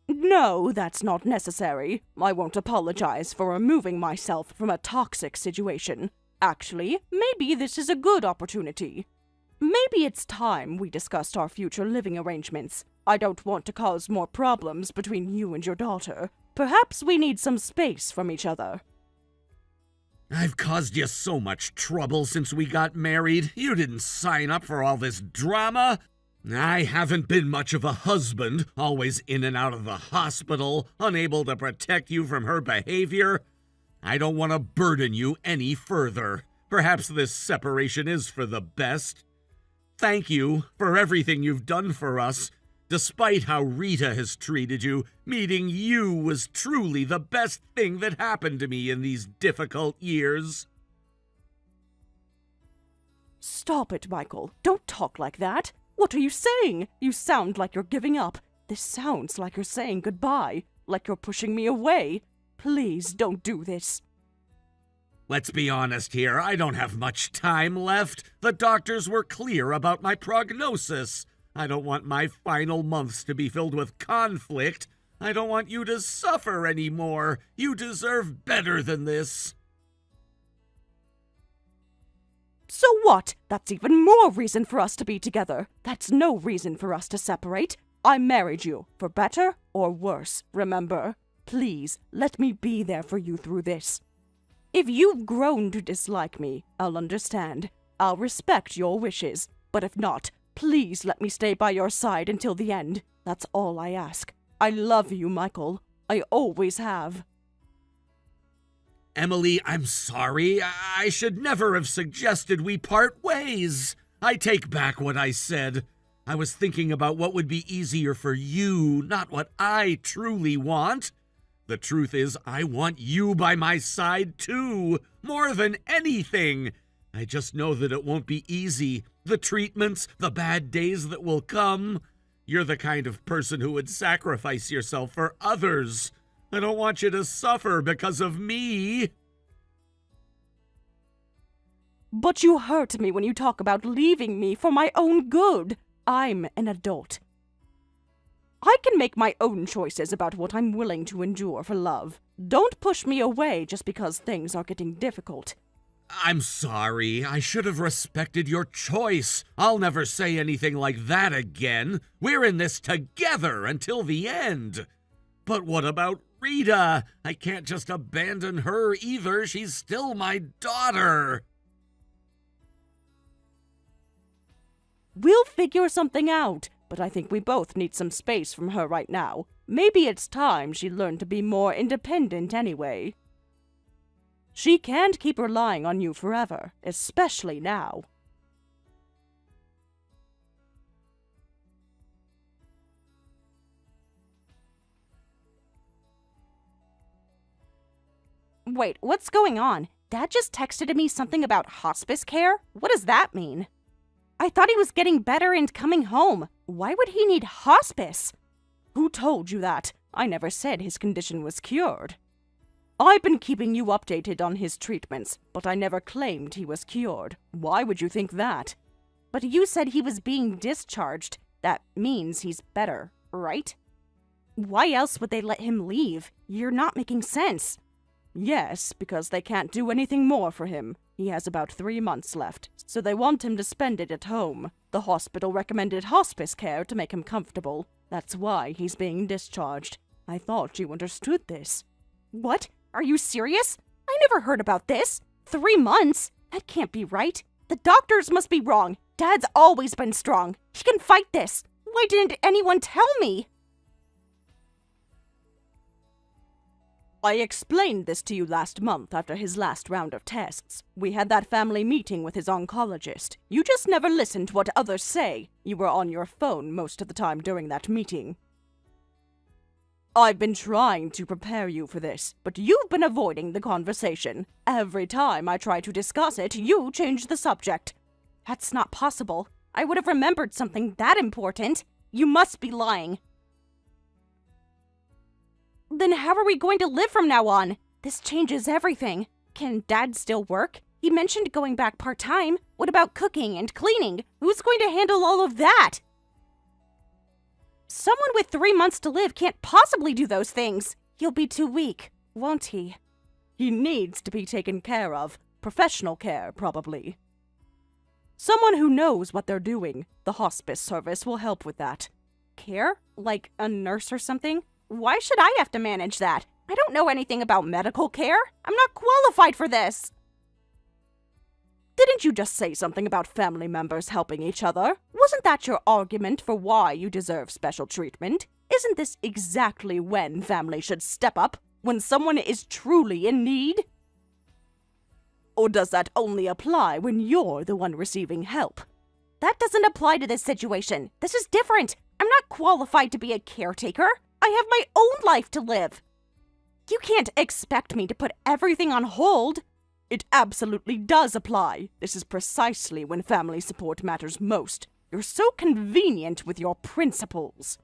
No, that's not necessary. I won't apologize for removing myself from a toxic situation. Actually, maybe this is a good opportunity. Maybe it's time we discussed our future living arrangements. I don't want to cause more problems between you and your daughter. Perhaps we need some space from each other. I've caused you so much trouble since we got married. You didn't sign up for all this drama. I haven't been much of a husband, always in and out of the hospital, unable to protect you from her behavior. I don't want to burden you any further. Perhaps this separation is for the best. Thank you for everything you've done for us. Despite how Rita has treated you, meeting you was truly the best thing that happened to me in these difficult years. Stop it, Michael. Don't talk like that. What are you saying? You sound like you're giving up. This sounds like you're saying goodbye, like you're pushing me away. Please don't do this. Let's be honest here, I don't have much time left. The doctors were clear about my prognosis. I don't want my final months to be filled with conflict. I don't want you to suffer anymore. You deserve better than this. So what? That's even more reason for us to be together. That's no reason for us to separate. I married you, for better or worse, remember? Please, let me be there for you through this. If you've grown to dislike me, I'll understand. I'll respect your wishes. But if not, please let me stay by your side until the end. That's all I ask. I love you, Michael. I always have. Emily, I'm sorry. I should never have suggested we part ways. I take back what I said. I was thinking about what would be easier for you, not what I truly want. The truth is, I want you by my side too, more than anything. I just know that it won't be easy. The treatments, the bad days that will come. You're the kind of person who would sacrifice yourself for others. I don't want you to suffer because of me. But you hurt me when you talk about leaving me for my own good. I'm an adult. I can make my own choices about what I'm willing to endure for love. Don't push me away just because things are getting difficult. I'm sorry. I should have respected your choice. I'll never say anything like that again. We're in this together until the end. But what about Rita? I can't just abandon her either. She's still my daughter. We'll figure something out, but I think we both need some space from her right now. Maybe it's time she learned to be more independent anyway. She can't keep relying on you forever, especially now. Wait, what's going on? Dad just texted me something about hospice care? What does that mean? I thought he was getting better and coming home. Why would he need hospice? Who told you that? I never said his condition was cured. I've been keeping you updated on his treatments, but I never claimed he was cured. Why would you think that? But you said he was being discharged. That means he's better, right? Why else would they let him leave? You're not making sense. Yes, because they can't do anything more for him. He has about 3 months left, so they want him to spend it at home. The hospital recommended hospice care to make him comfortable. That's why he's being discharged. I thought you understood this. What? Are you serious? I never heard about this. 3 months? That can't be right. The doctors must be wrong. Dad's always been strong. He can fight this. Why didn't anyone tell me? I explained this to you last month after his last round of tests. We had that family meeting with his oncologist. You just never listened to what others say. You were on your phone most of the time during that meeting. I've been trying to prepare you for this, but you've been avoiding the conversation. Every time I try to discuss it, you change the subject. That's not possible. I would have remembered something that important. You must be lying. Then how are we going to live from now on? This changes everything. Can Dad still work? He mentioned going back part-time. What about cooking and cleaning? Who's going to handle all of that? Someone with 3 months to live can't possibly do those things. He'll be too weak, won't he? He needs to be taken care of. Professional care, probably. Someone who knows what they're doing. The hospice service will help with that. Care? Like a nurse or something? Why should I have to manage that? I don't know anything about medical care. I'm not qualified for this. Didn't you just say something about family members helping each other? Wasn't that your argument for why you deserve special treatment? Isn't this exactly when family should step up? When someone is truly in need? Or does that only apply when you're the one receiving help? That doesn't apply to this situation. This is different. I'm not qualified to be a caretaker. I have my own life to live. You can't expect me to put everything on hold. It absolutely does apply. This is precisely when family support matters most. You're so convenient with your principles.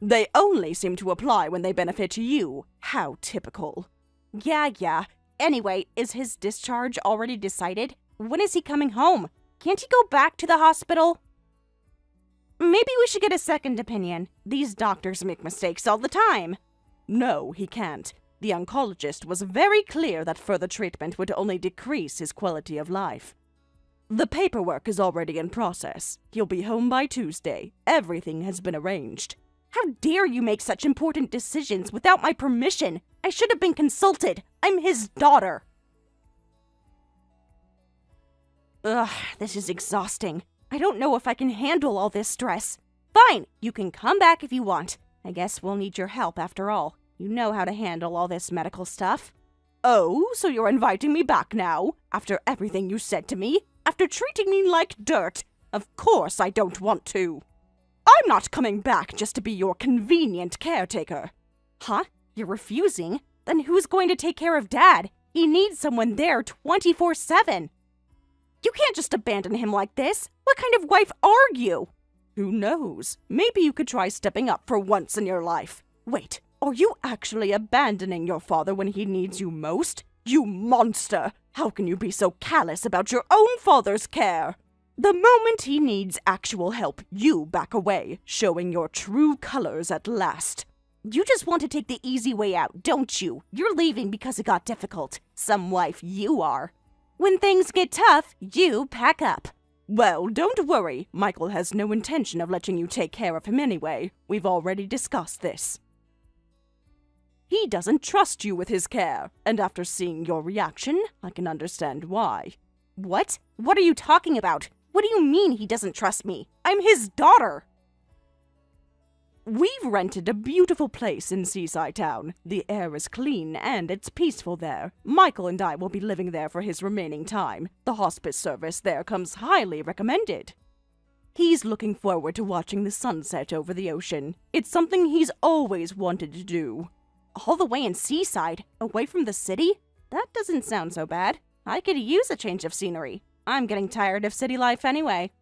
They only seem to apply when they benefit you. How typical. Yeah. Anyway, is his discharge already decided? When is he coming home? Can't he go back to the hospital? Maybe we should get a second opinion. These doctors make mistakes all the time. No, he can't. The oncologist was very clear that further treatment would only decrease his quality of life. The paperwork is already in process. He'll be home by Tuesday. Everything has been arranged. How dare you make such important decisions without my permission? I should have been consulted. I'm his daughter. Ugh, this is exhausting. I don't know if I can handle all this stress. Fine, you can come back if you want. I guess we'll need your help after all. You know how to handle all this medical stuff. Oh, so you're inviting me back now? After everything you said to me? After treating me like dirt? Of course I don't want to. I'm not coming back just to be your convenient caretaker. Huh? You're refusing? Then who's going to take care of Dad? He needs someone there 24/7. You can't just abandon him like this. What kind of wife are you? Who knows? Maybe you could try stepping up for once in your life. Wait, are you actually abandoning your father when he needs you most? You monster! How can you be so callous about your own father's care? The moment he needs actual help, you back away, showing your true colors at last. You just want to take the easy way out, don't you? You're leaving because it got difficult. Some wife you are. When things get tough, you pack up. Well, don't worry. Michael has no intention of letting you take care of him anyway. We've already discussed this. He doesn't trust you with his care, and after seeing your reaction, I can understand why. What? What are you talking about? What do you mean he doesn't trust me? I'm his daughter. We've rented a beautiful place in Seaside Town. The air is clean and it's peaceful there. Michael and I will be living there for his remaining time. The hospice service there comes highly recommended. He's looking forward to watching the sunset over the ocean. It's something he's always wanted to do. All the way in Seaside, away from the city? That doesn't sound so bad. I could use a change of scenery. I'm getting tired of city life anyway.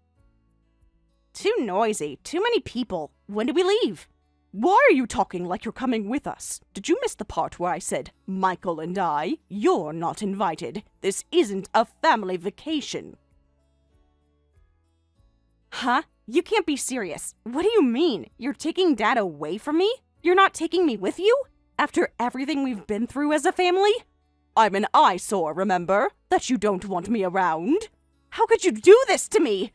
Too noisy, too many people. When do we leave? Why are you talking like you're coming with us? Did you miss the part where I said, Michael and I? You're not invited. This isn't a family vacation. Huh? You can't be serious. What do you mean? You're taking Dad away from me? You're not taking me with you? After everything we've been through as a family? I'm an eyesore, remember? That you don't want me around? How could you do this to me?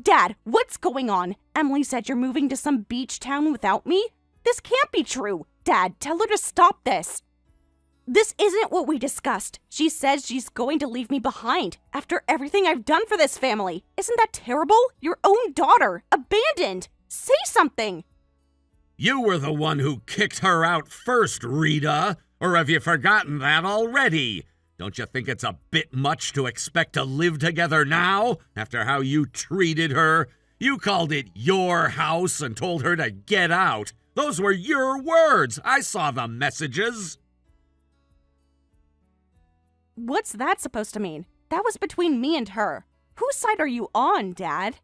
Dad, what's going on? Emily said you're moving to some beach town without me? This can't be true. Dad, tell her to stop this. This isn't what we discussed. She says she's going to leave me behind after everything I've done for this family. Isn't that terrible? Your own daughter, abandoned. Say something. You were the one who kicked her out first, Rita. Or have you forgotten that already? Don't you think it's a bit much to expect to live together now, after how you treated her? You called it your house and told her to get out. Those were your words. I saw the messages. What's that supposed to mean? That was between me and her. Whose side are you on, Dad?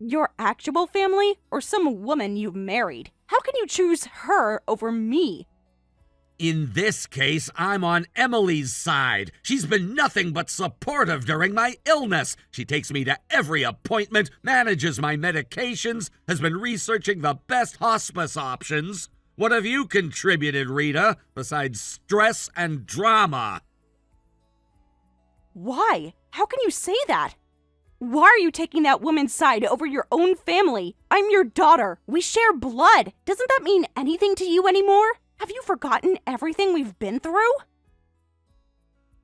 Your actual family or some woman you married? How can you choose her over me? In this case, I'm on Emily's side. She's been nothing but supportive during my illness. She takes me to every appointment, manages my medications, has been researching the best hospice options. What have you contributed, Rita, besides stress and drama? Why? How can you say that? Why are you taking that woman's side over your own family? I'm your daughter. We share blood. Doesn't that mean anything to you anymore? Have you forgotten everything we've been through?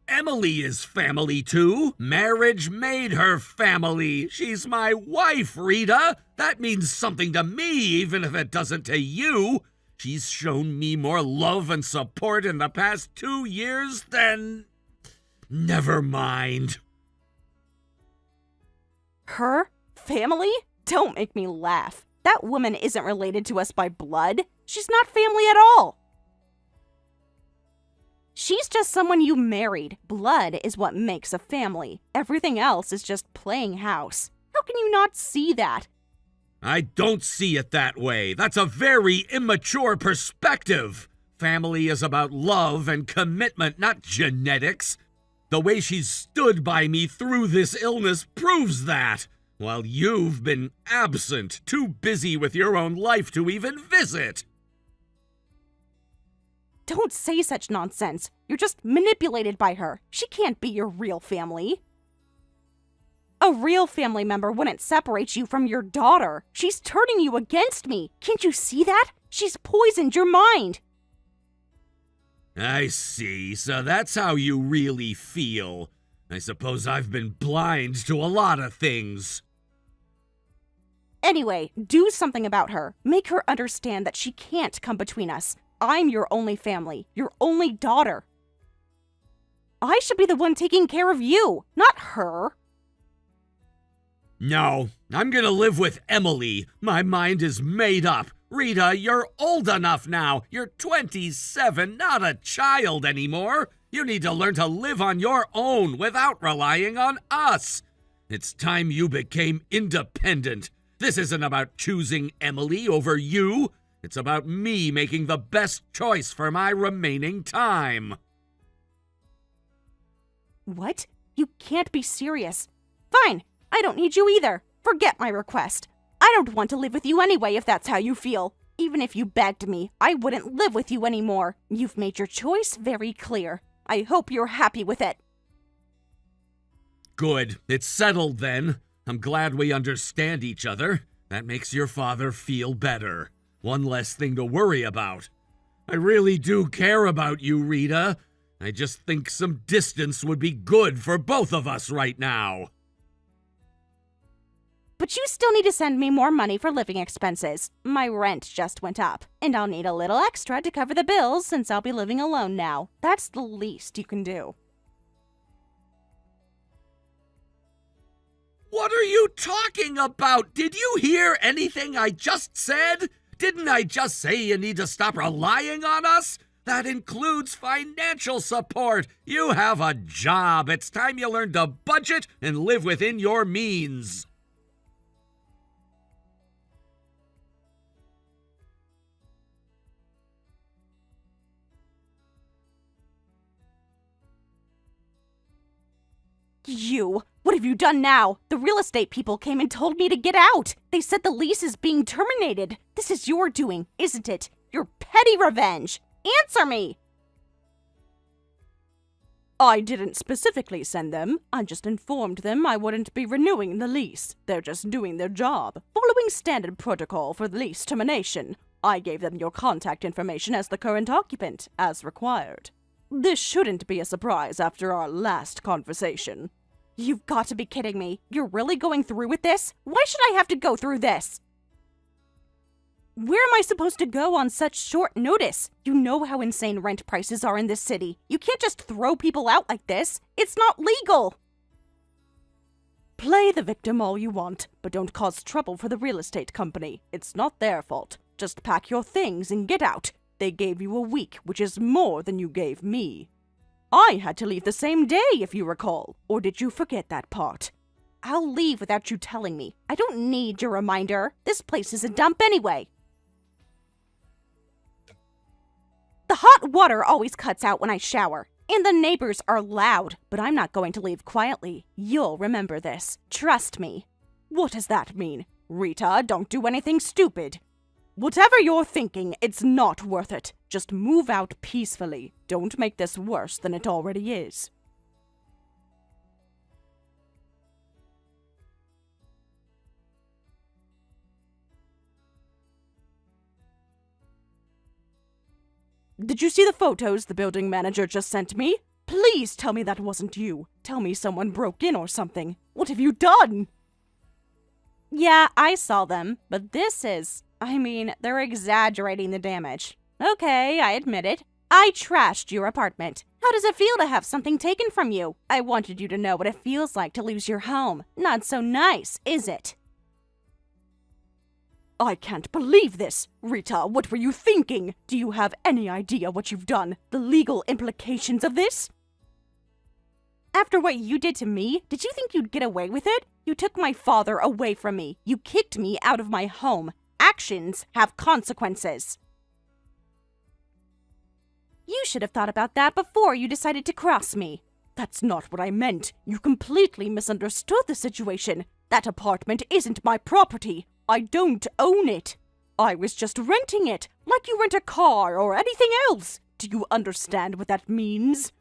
Emily is family too. Marriage made her family. She's my wife, Rita. That means something to me, even if it doesn't to you. She's shown me more love and support in the past 2 years than... Never mind. Her? Family? Don't make me laugh. That woman isn't related to us by blood. She's not family at all. She's just someone you married. Blood is what makes a family. Everything else is just playing house. How can you not see that? I don't see it that way. That's a very immature perspective. Family is about love and commitment, not genetics. The way she's stood by me through this illness proves that, while you've been absent, too busy with your own life to even visit. Don't say such nonsense. You're just manipulated by her. She can't be your real family. A real family member wouldn't separate you from your daughter. She's turning you against me. Can't you see that? She's poisoned your mind. I see. So that's how you really feel. I suppose I've been blind to a lot of things. Anyway, do something about her. Make her understand that she can't come between us. I'm your only family, your only daughter. I should be the one taking care of you, not her. No, I'm gonna live with Emily. My mind is made up. Rita, you're old enough now. You're 27, not a child anymore. You need to learn to live on your own without relying on us. It's time you became independent. This isn't about choosing Emily over you. It's about me making the best choice for my remaining time. What? You can't be serious. Fine, I don't need you either. Forget my request. I don't want to live with you anyway if that's how you feel. Even if you begged me, I wouldn't live with you anymore. You've made your choice very clear. I hope you're happy with it. Good. It's settled then. I'm glad we understand each other. That makes your father feel better. One less thing to worry about. I really do care about you, Rita. I just think some distance would be good for both of us right now. But you still need to send me more money for living expenses. My rent just went up, and I'll need a little extra to cover the bills since I'll be living alone now. That's the least you can do. What are you talking about? Did you hear anything I just said? Didn't I just say you need to stop relying on us? That includes financial support. You have a job. It's time you learned to budget and live within your means. You! What have you done now? The real estate people came and told me to get out. They said the lease is being terminated. This is your doing, isn't it? Your petty revenge. Answer me! I didn't specifically send them. I just informed them I wouldn't be renewing the lease. They're just doing their job, following standard protocol for lease termination. I gave them your contact information as the current occupant, as required. This shouldn't be a surprise after our last conversation. You've got to be kidding me. You're really going through with this? Why should I have to go through this? Where am I supposed to go on such short notice? You know how insane rent prices are in this city. You can't just throw people out like this. It's not legal. Play the victim all you want, but don't cause trouble for the real estate company. It's not their fault. Just pack your things and get out. They gave you a week, which is more than you gave me. I had to leave the same day, if you recall. Or did you forget that part? I'll leave without you telling me. I don't need your reminder. This place is a dump anyway. The hot water always cuts out when I shower. And the neighbors are loud, but I'm not going to leave quietly. You'll remember this. Trust me. What does that mean? Rita, don't do anything stupid. Whatever you're thinking, it's not worth it. Just move out peacefully. Don't make this worse than it already is. Did you see the photos the building manager just sent me? Please tell me that wasn't you. Tell me someone broke in or something. What have you done? Yeah, I saw them, but they're exaggerating the damage. Okay, I admit it. I trashed your apartment. How does it feel to have something taken from you? I wanted you to know what it feels like to lose your home. Not so nice, is it? I can't believe this! Rita, what were you thinking? Do you have any idea what you've done? The legal implications of this? After what you did to me, did you think you'd get away with it? You took my father away from me. You kicked me out of my home. Actions have consequences. You should have thought about that before you decided to cross me. That's not what I meant. You completely misunderstood the situation. That apartment isn't my property. I don't own it. I was just renting it, like you rent a car or anything else. Do you understand what that means?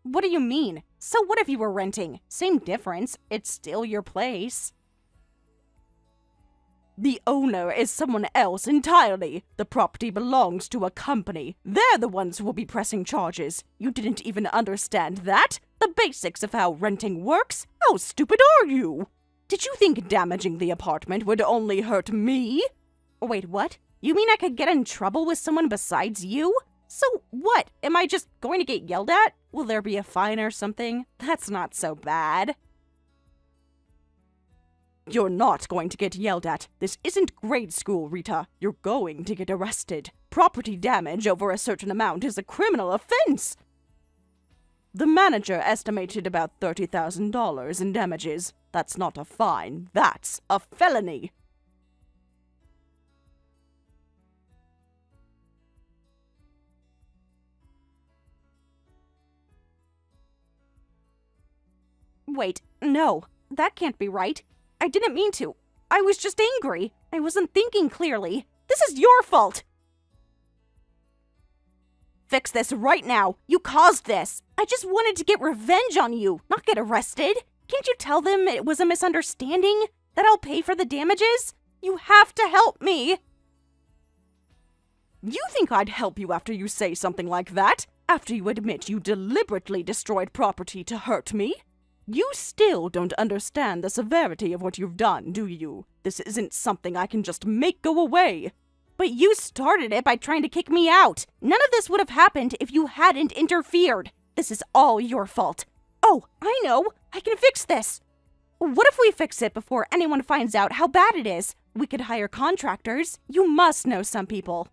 What do you mean? So what if you were renting? Same difference. It's still your place. The owner is someone else entirely. The property belongs to a company. They're the ones who will be pressing charges. You didn't even understand that? The basics of how renting works? How stupid are you? Did you think damaging the apartment would only hurt me? Wait, what? You mean I could get in trouble with someone besides you? So what? Am I just going to get yelled at? Will there be a fine or something? That's not so bad. You're not going to get yelled at. This isn't grade school, Rita. You're going to get arrested. Property damage over a certain amount is a criminal offense. The manager estimated about $30,000 in damages. That's not a fine. That's a felony. Wait, no. That can't be right. I didn't mean to. I was just angry. I wasn't thinking clearly. This is your fault. Fix this right now. You caused this. I just wanted to get revenge on you, not get arrested. Can't you tell them it was a misunderstanding? That I'll pay for the damages? You have to help me. You think I'd help you after you say something like that? After you admit you deliberately destroyed property to hurt me? You still don't understand the severity of what you've done, do you? This isn't something I can just make go away. But you started it by trying to kick me out. None of this would have happened if you hadn't interfered. This is all your fault. Oh, I know. I can fix this. What if we fix it before anyone finds out how bad it is? We could hire contractors. You must know some people.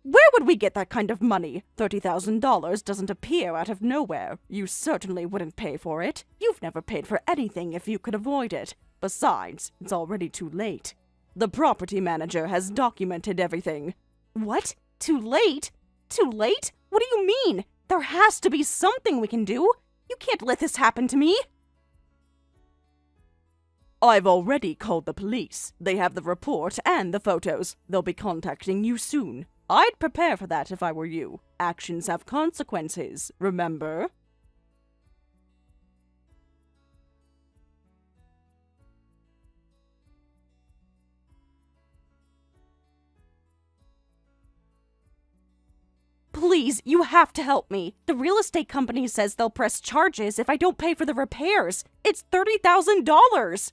Where would we get that kind of money? $30,000 doesn't appear out of nowhere. You certainly wouldn't pay for it. You've never paid for anything if you could avoid it. Besides, it's already too late. The property manager has documented everything. What? Too late? Too late? What do you mean? There has to be something we can do. You can't let this happen to me. I've already called the police. They have the report and the photos. They'll be contacting you soon. I'd prepare for that if I were you. Actions have consequences, remember? Please, you have to help me. The real estate company says they'll press charges if I don't pay for the repairs. It's $30,000.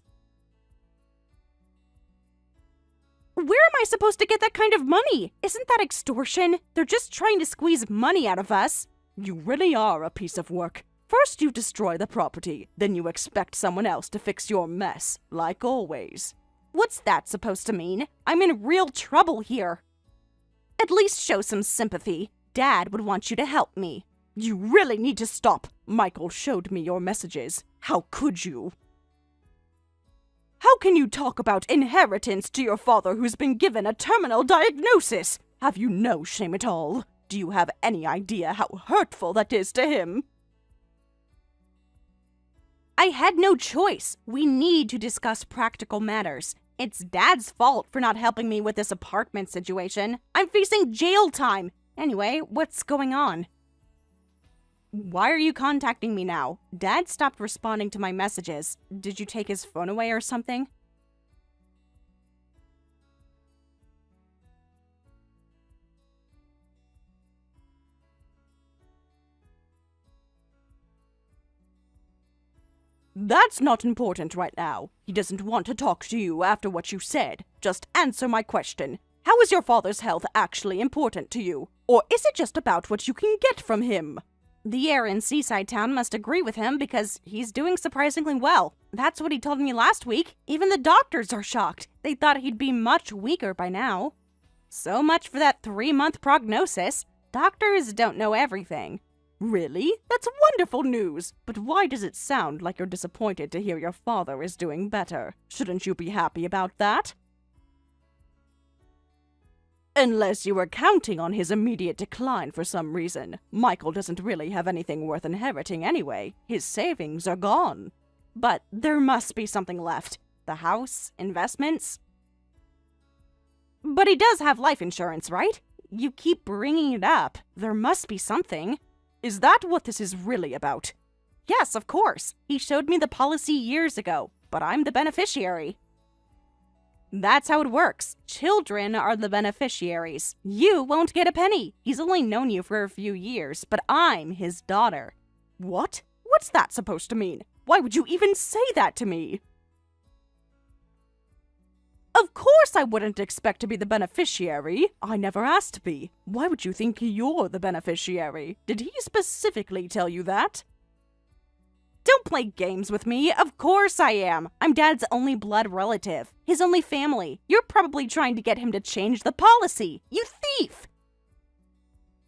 Where am I supposed to get that kind of money? Isn't that extortion? They're just trying to squeeze money out of us. You really are a piece of work. First you destroy the property, then you expect someone else to fix your mess, like always. What's that supposed to mean? I'm in real trouble here. At least show some sympathy. Dad would want you to help me. You really need to stop. Michael showed me your messages. How could you? How can you talk about inheritance to your father who's been given a terminal diagnosis? Have you no shame at all? Do you have any idea how hurtful that is to him? I had no choice. We need to discuss practical matters. It's Dad's fault for not helping me with this apartment situation. I'm facing jail time. Anyway, what's going on? Why are you contacting me now? Dad stopped responding to my messages. Did you take his phone away or something? That's not important right now. He doesn't want to talk to you after what you said. Just answer my question. How is your father's health actually important to you? Or is it just about what you can get from him? The air in Seaside Town must agree with him because he's doing surprisingly well. That's what he told me last week. Even the doctors are shocked. They thought he'd be much weaker by now. So much for that 3-month prognosis. Doctors don't know everything. Really? That's wonderful news. But why does it sound like you're disappointed to hear your father is doing better? Shouldn't you be happy about that? Unless you were counting on his immediate decline for some reason. Michael doesn't really have anything worth inheriting anyway. His savings are gone. But there must be something left. The house, investments. But he does have life insurance, right? You keep bringing it up. There must be something. Is that what this is really about? Yes, of course. He showed me the policy years ago, but I'm the beneficiary. That's how it works. Children are the beneficiaries. You won't get a penny. He's only known you for a few years, but I'm his daughter. What? What's that supposed to mean? Why would you even say that to me? Of course I wouldn't expect to be the beneficiary. I never asked to be. Why would you think you're the beneficiary? Did he specifically tell you that? Don't play games with me. Of course I am. I'm Dad's only blood relative. His only family. You're probably trying to get him to change the policy. You thief!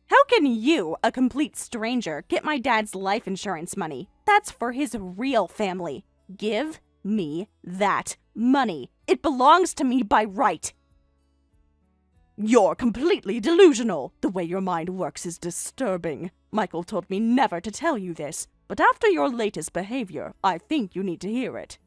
How can you, a complete stranger, get my dad's life insurance money? That's for his real family. Give me that money. It belongs to me by right. You're completely delusional. The way your mind works is disturbing. Michael told me never to tell you this, but after your latest behavior, I think you need to hear it.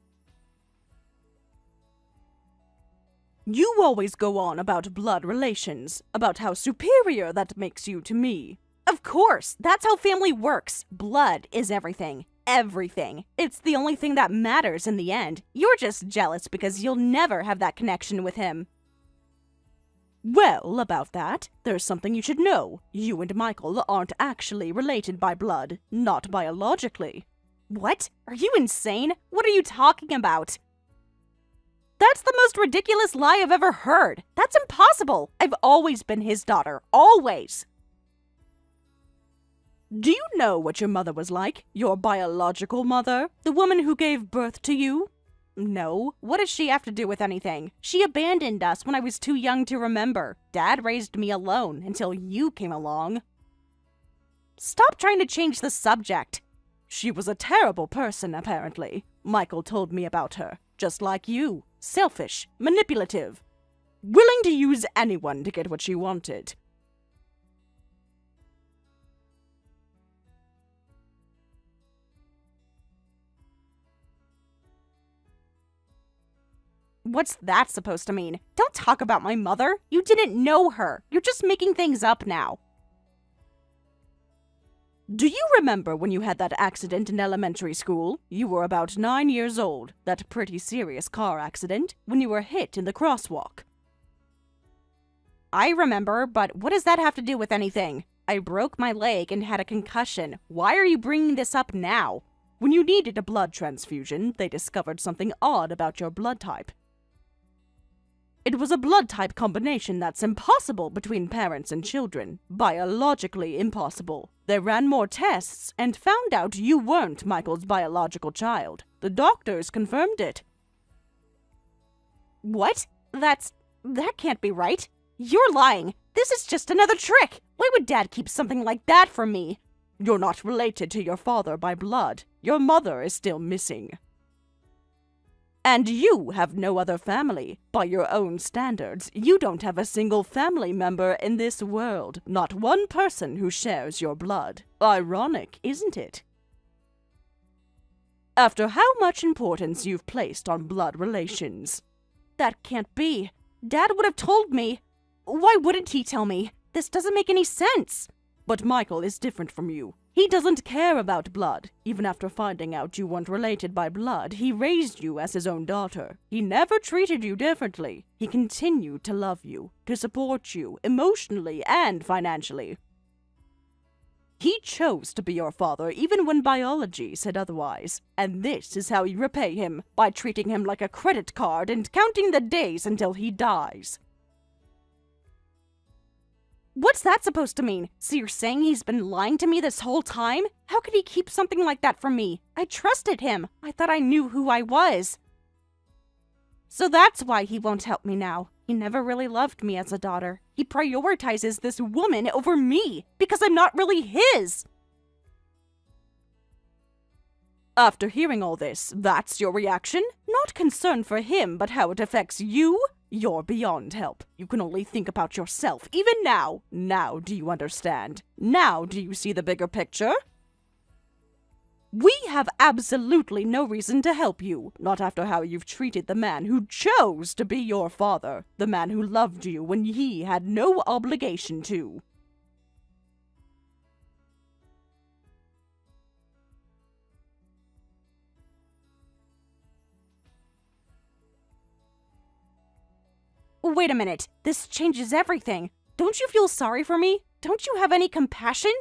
You always go on about blood relations, about how superior that makes you to me. Of course, that's how family works. Blood is everything. Everything. It's the only thing that matters in the end. You're just jealous because you'll never have that connection with him. Well, about that, there's something you should know. You and Michael aren't actually related by blood, not biologically. What? Are you insane? What are you talking about? That's the most ridiculous lie I've ever heard. That's impossible. I've always been his daughter. Always. Do you know what your mother was like? Your biological mother? The woman who gave birth to you? No. What does she have to do with anything? She abandoned us when I was too young to remember. Dad raised me alone until you came along. Stop trying to change the subject. She was a terrible person, apparently. Michael told me about her. Just like you. Selfish. Manipulative. Willing to use anyone to get what she wanted. What's that supposed to mean? Don't talk about my mother. You didn't know her. You're just making things up now. Do you remember when you had that accident in elementary school? You were about 9 years old. That pretty serious car accident when you were hit in the crosswalk. I remember, but what does that have to do with anything? I broke my leg and had a concussion. Why are you bringing this up now? When you needed a blood transfusion, they discovered something odd about your blood type. It was a blood type combination that's impossible between parents and children. Biologically impossible. They ran more tests and found out you weren't Michael's biological child. The doctors confirmed it. What? That can't be right. You're lying. This is just another trick. Why would Dad keep something like that from me? You're not related to your father by blood. Your mother is still missing. And you have no other family. By your own standards, you don't have a single family member in this world. Not one person who shares your blood. Ironic, isn't it? After how much importance you've placed on blood relations. That can't be. Dad would have told me. Why wouldn't he tell me? This doesn't make any sense. But Michael is different from you. He doesn't care about blood. Even after finding out you weren't related by blood, he raised you as his own daughter. He never treated you differently. He continued to love you, to support you emotionally and financially. He chose to be your father even when biology said otherwise. And this is how you repay him, by treating him like a credit card and counting the days until he dies. What's that supposed to mean? So you're saying he's been lying to me this whole time? How could he keep something like that from me? I trusted him. I thought I knew who I was. So that's why he won't help me now. He never really loved me as a daughter. He prioritizes this woman over me because I'm not really his. After hearing all this, that's your reaction? Not concern for him, but how it affects you? You're beyond help. You can only think about yourself, even now. Now do you understand? Now do you see the bigger picture? We have absolutely no reason to help you, not after how you've treated the man who chose to be your father, the man who loved you when he had no obligation to. Wait a minute. This changes everything. Don't you feel sorry for me? Don't you have any compassion?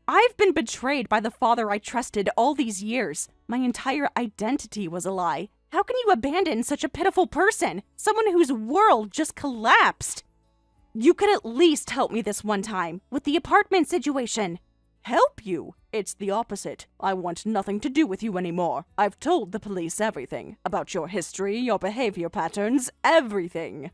I've been betrayed by the father I trusted all these years. My entire identity was a lie. How can you abandon such a pitiful person? Someone whose world just collapsed. You could at least help me this one time with the apartment situation. Help you? It's the opposite. I want nothing to do with you anymore. I've told the police everything. About your history, your behavior patterns, everything.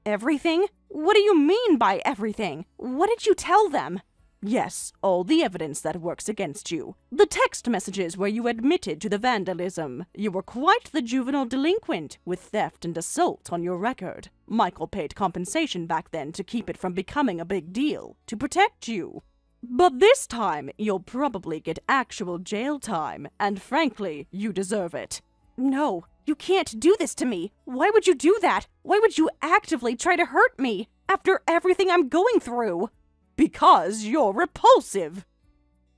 Everything? What do you mean by everything? What did you tell them? Yes, all the evidence that works against you. The text messages where you admitted to the vandalism. You were quite the juvenile delinquent, with theft and assault on your record. Michael paid compensation back then to keep it from becoming a big deal, to protect you. But this time, you'll probably get actual jail time, and frankly, you deserve it. No, you can't do this to me. Why would you do that? Why would you actively try to hurt me after everything I'm going through? Because you're repulsive.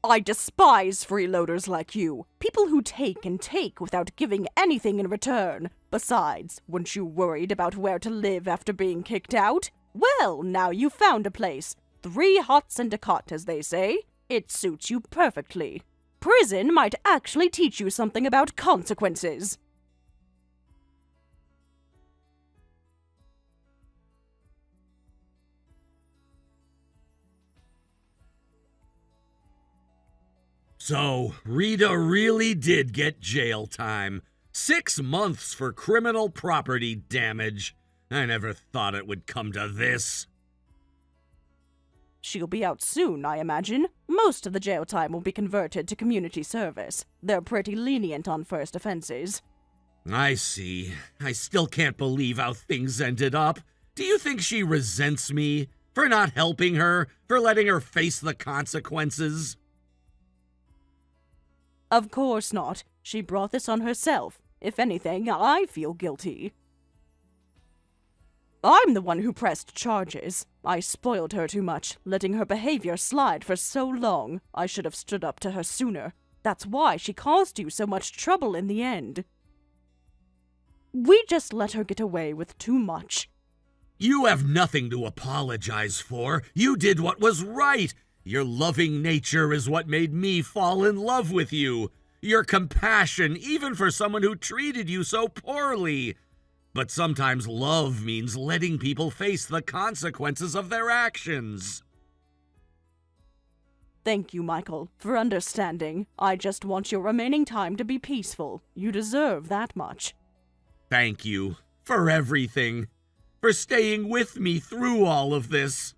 I despise freeloaders like you, people who take and take without giving anything in return. Besides, weren't you worried about where to live after being kicked out? Well, now you've found a place. 3 hots and a cot, as they say. It suits you perfectly. Prison might actually teach you something about consequences. So, Rita really did get jail time. 6 months for criminal property damage. I never thought it would come to this. She'll be out soon, I imagine. Most of the jail time will be converted to community service. They're pretty lenient on first offenses. I see. I still can't believe how things ended up. Do you think she resents me? For not helping her? For letting her face the consequences? Of course not. She brought this on herself. If anything, I feel guilty. I'm the one who pressed charges. I spoiled her too much, letting her behavior slide for so long. I should have stood up to her sooner. That's why she caused you so much trouble in the end. We just let her get away with too much. You have nothing to apologize for. You did what was right. Your loving nature is what made me fall in love with you. Your compassion, even for someone who treated you so poorly. But sometimes love means letting people face the consequences of their actions. Thank you, Michael, for understanding. I just want your remaining time to be peaceful. You deserve that much. Thank you for everything. For staying with me through all of this.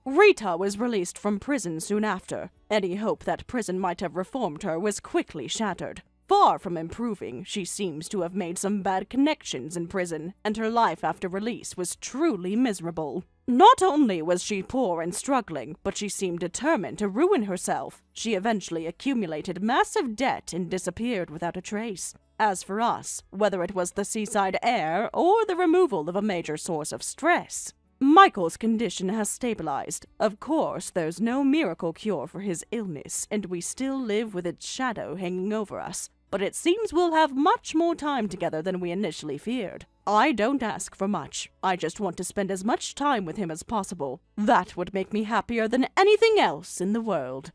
Rita was released from prison soon after. Any hope that prison might have reformed her was quickly shattered. Far from improving, she seems to have made some bad connections in prison, and her life after release was truly miserable. Not only was she poor and struggling, but she seemed determined to ruin herself. She eventually accumulated massive debt and disappeared without a trace. As for us, whether it was the seaside air or the removal of a major source of stress, Michael's condition has stabilized. Of course, there's no miracle cure for his illness, and we still live with its shadow hanging over us. But it seems we'll have much more time together than we initially feared. I don't ask for much. I just want to spend as much time with him as possible. That would make me happier than anything else in the world.